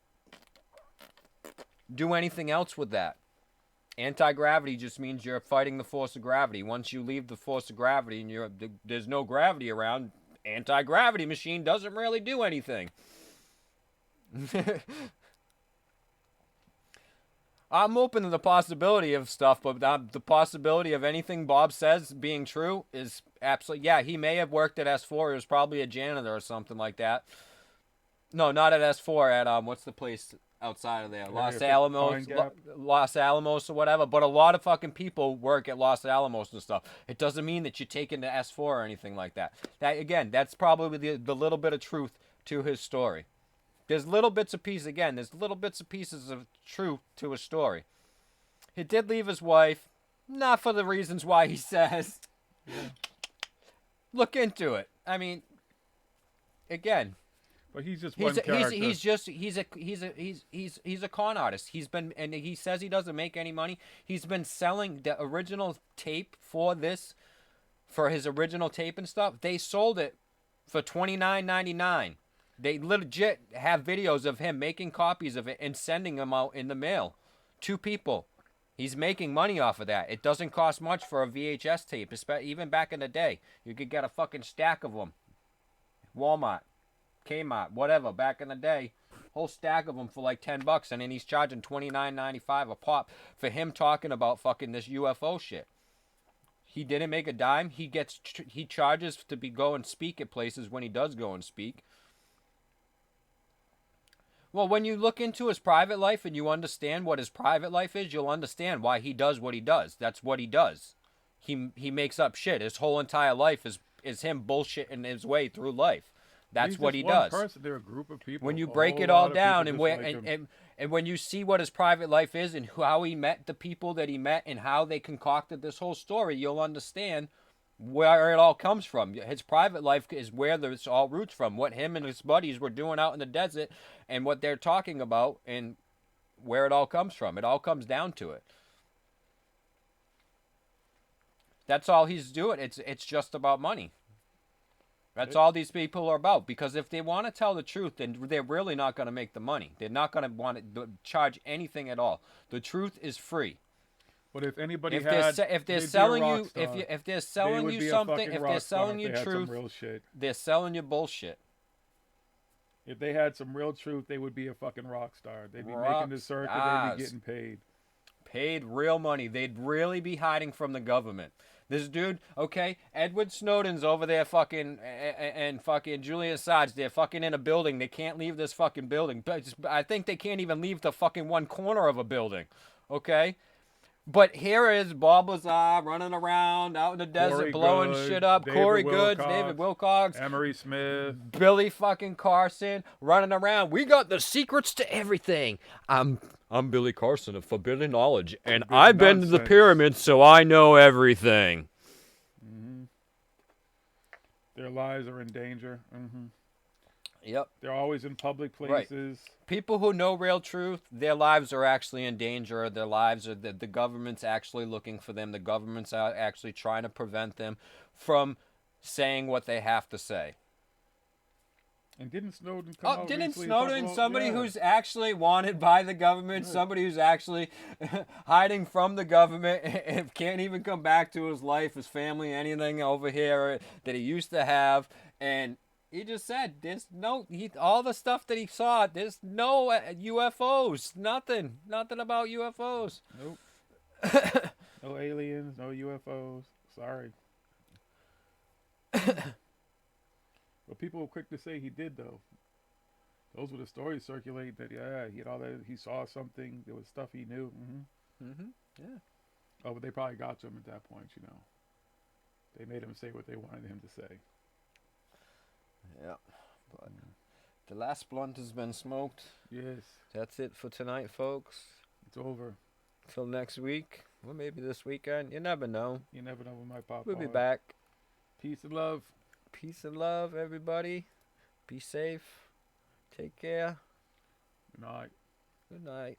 do anything else with that. Anti-gravity just means you're fighting the force of gravity. Once you leave the force of gravity and there's no gravity around, anti-gravity machine doesn't really do anything. I'm open to the possibility of stuff, but the possibility of anything Bob says being true is absolutely... Yeah, he may have worked at S4. He was probably a janitor or something like that. No, not at S4. At, what's the place outside of there? Los Alamos or whatever. But a lot of fucking people work at Los Alamos and stuff. It doesn't mean that you take into S4 or anything like that. That again, that's probably the little bit of truth to his story. There's little bits of pieces, again, there's little bits of pieces of truth to his story. He did leave his wife, not for the reasons why he says. Yeah. Look into it. I mean, again. But he's just one character. He's a con artist. And he says he doesn't make any money. He's been selling the original tape for his original tape and stuff. They sold it for $29.99. They legit have videos of him making copies of it and sending them out in the mail to people. He's making money off of that. It doesn't cost much for a VHS tape, even back in the day. You could get a fucking stack of them. Walmart, Kmart, whatever, back in the day. Whole stack of them for like $10, and then he's charging $29.95 a pop for him talking about fucking this UFO shit. He didn't make a dime. He charges to go and speak at places when he does go and speak. Well, when you look into his private life and you understand what his private life is, you'll understand why he does what he does. That's what he does. He makes up shit. His whole entire life is him bullshitting his way through life. That's He's what just he one does. person. They're a group of people. When you A break whole it all lot of down people and just where like him. and when you see what his private life is and how he met the people that he met and how they concocted this whole story, you'll understand where it all comes from. His private life is where this all roots from. What him and his buddies were doing out in the desert and what they're talking about and where it all comes from. It all comes down to it. That's all he's doing. It's just about money. That's all these people are about. Because if they want to tell the truth, then they're really not going to make the money. They're not going to want to charge anything at all. The truth is free. But if anybody if they're selling you if they're selling you something, if they're selling you truth, real shit. They're selling you bullshit. If they had some real truth, they would be a fucking rock star. They'd be making the circuit. They'd be getting paid. Paid real money. They'd really be hiding from the government. This dude, okay, Edward Snowden's over there fucking, and fucking Julian Assange, they're fucking in a building. They can't leave this fucking building. But I think they can't even leave the fucking one corner of a building, okay? But here is Bob Lazar running around out in the desert, blowing shit up. Corey Goods, David Wilcox, Emery Smith, Billy fucking Carson running around. We got the secrets to everything. I'm Billy Carson of Forbidden Knowledge, and I've been to the pyramids, so I know everything. Mm-hmm. Their lives are in danger. Mm-hmm. Yep. They're always in public places. Right. People who know real truth, their lives are actually in danger. Their lives are the government's actually looking for them. The government's actually trying to prevent them from saying what they have to say. And didn't Snowden come out didn't recently Snowden, about, somebody who's actually wanted by the government, somebody who's actually hiding from the government and can't even come back to his life, his family, anything over here that he used to have, and he just said, there's no, all the stuff that he saw, there's no UFOs, nothing about UFOs. Nope. No aliens, no UFOs. Sorry. But people were quick to say he did, though. Those were the stories circulate that, yeah, he had all that, he saw something, there was stuff he knew. Mm-hmm. Mm-hmm. Yeah. Oh, but they probably got to him at that point, you know. They made him say what they wanted him to say. Yeah. But the last blunt has been smoked. Yes. That's it for tonight, folks. It's over. Till next week. Well, maybe this weekend. You never know. You never know when my pop. We'll be back. Peace and love. Peace and love, everybody. Be safe. Take care. Good night. Good night.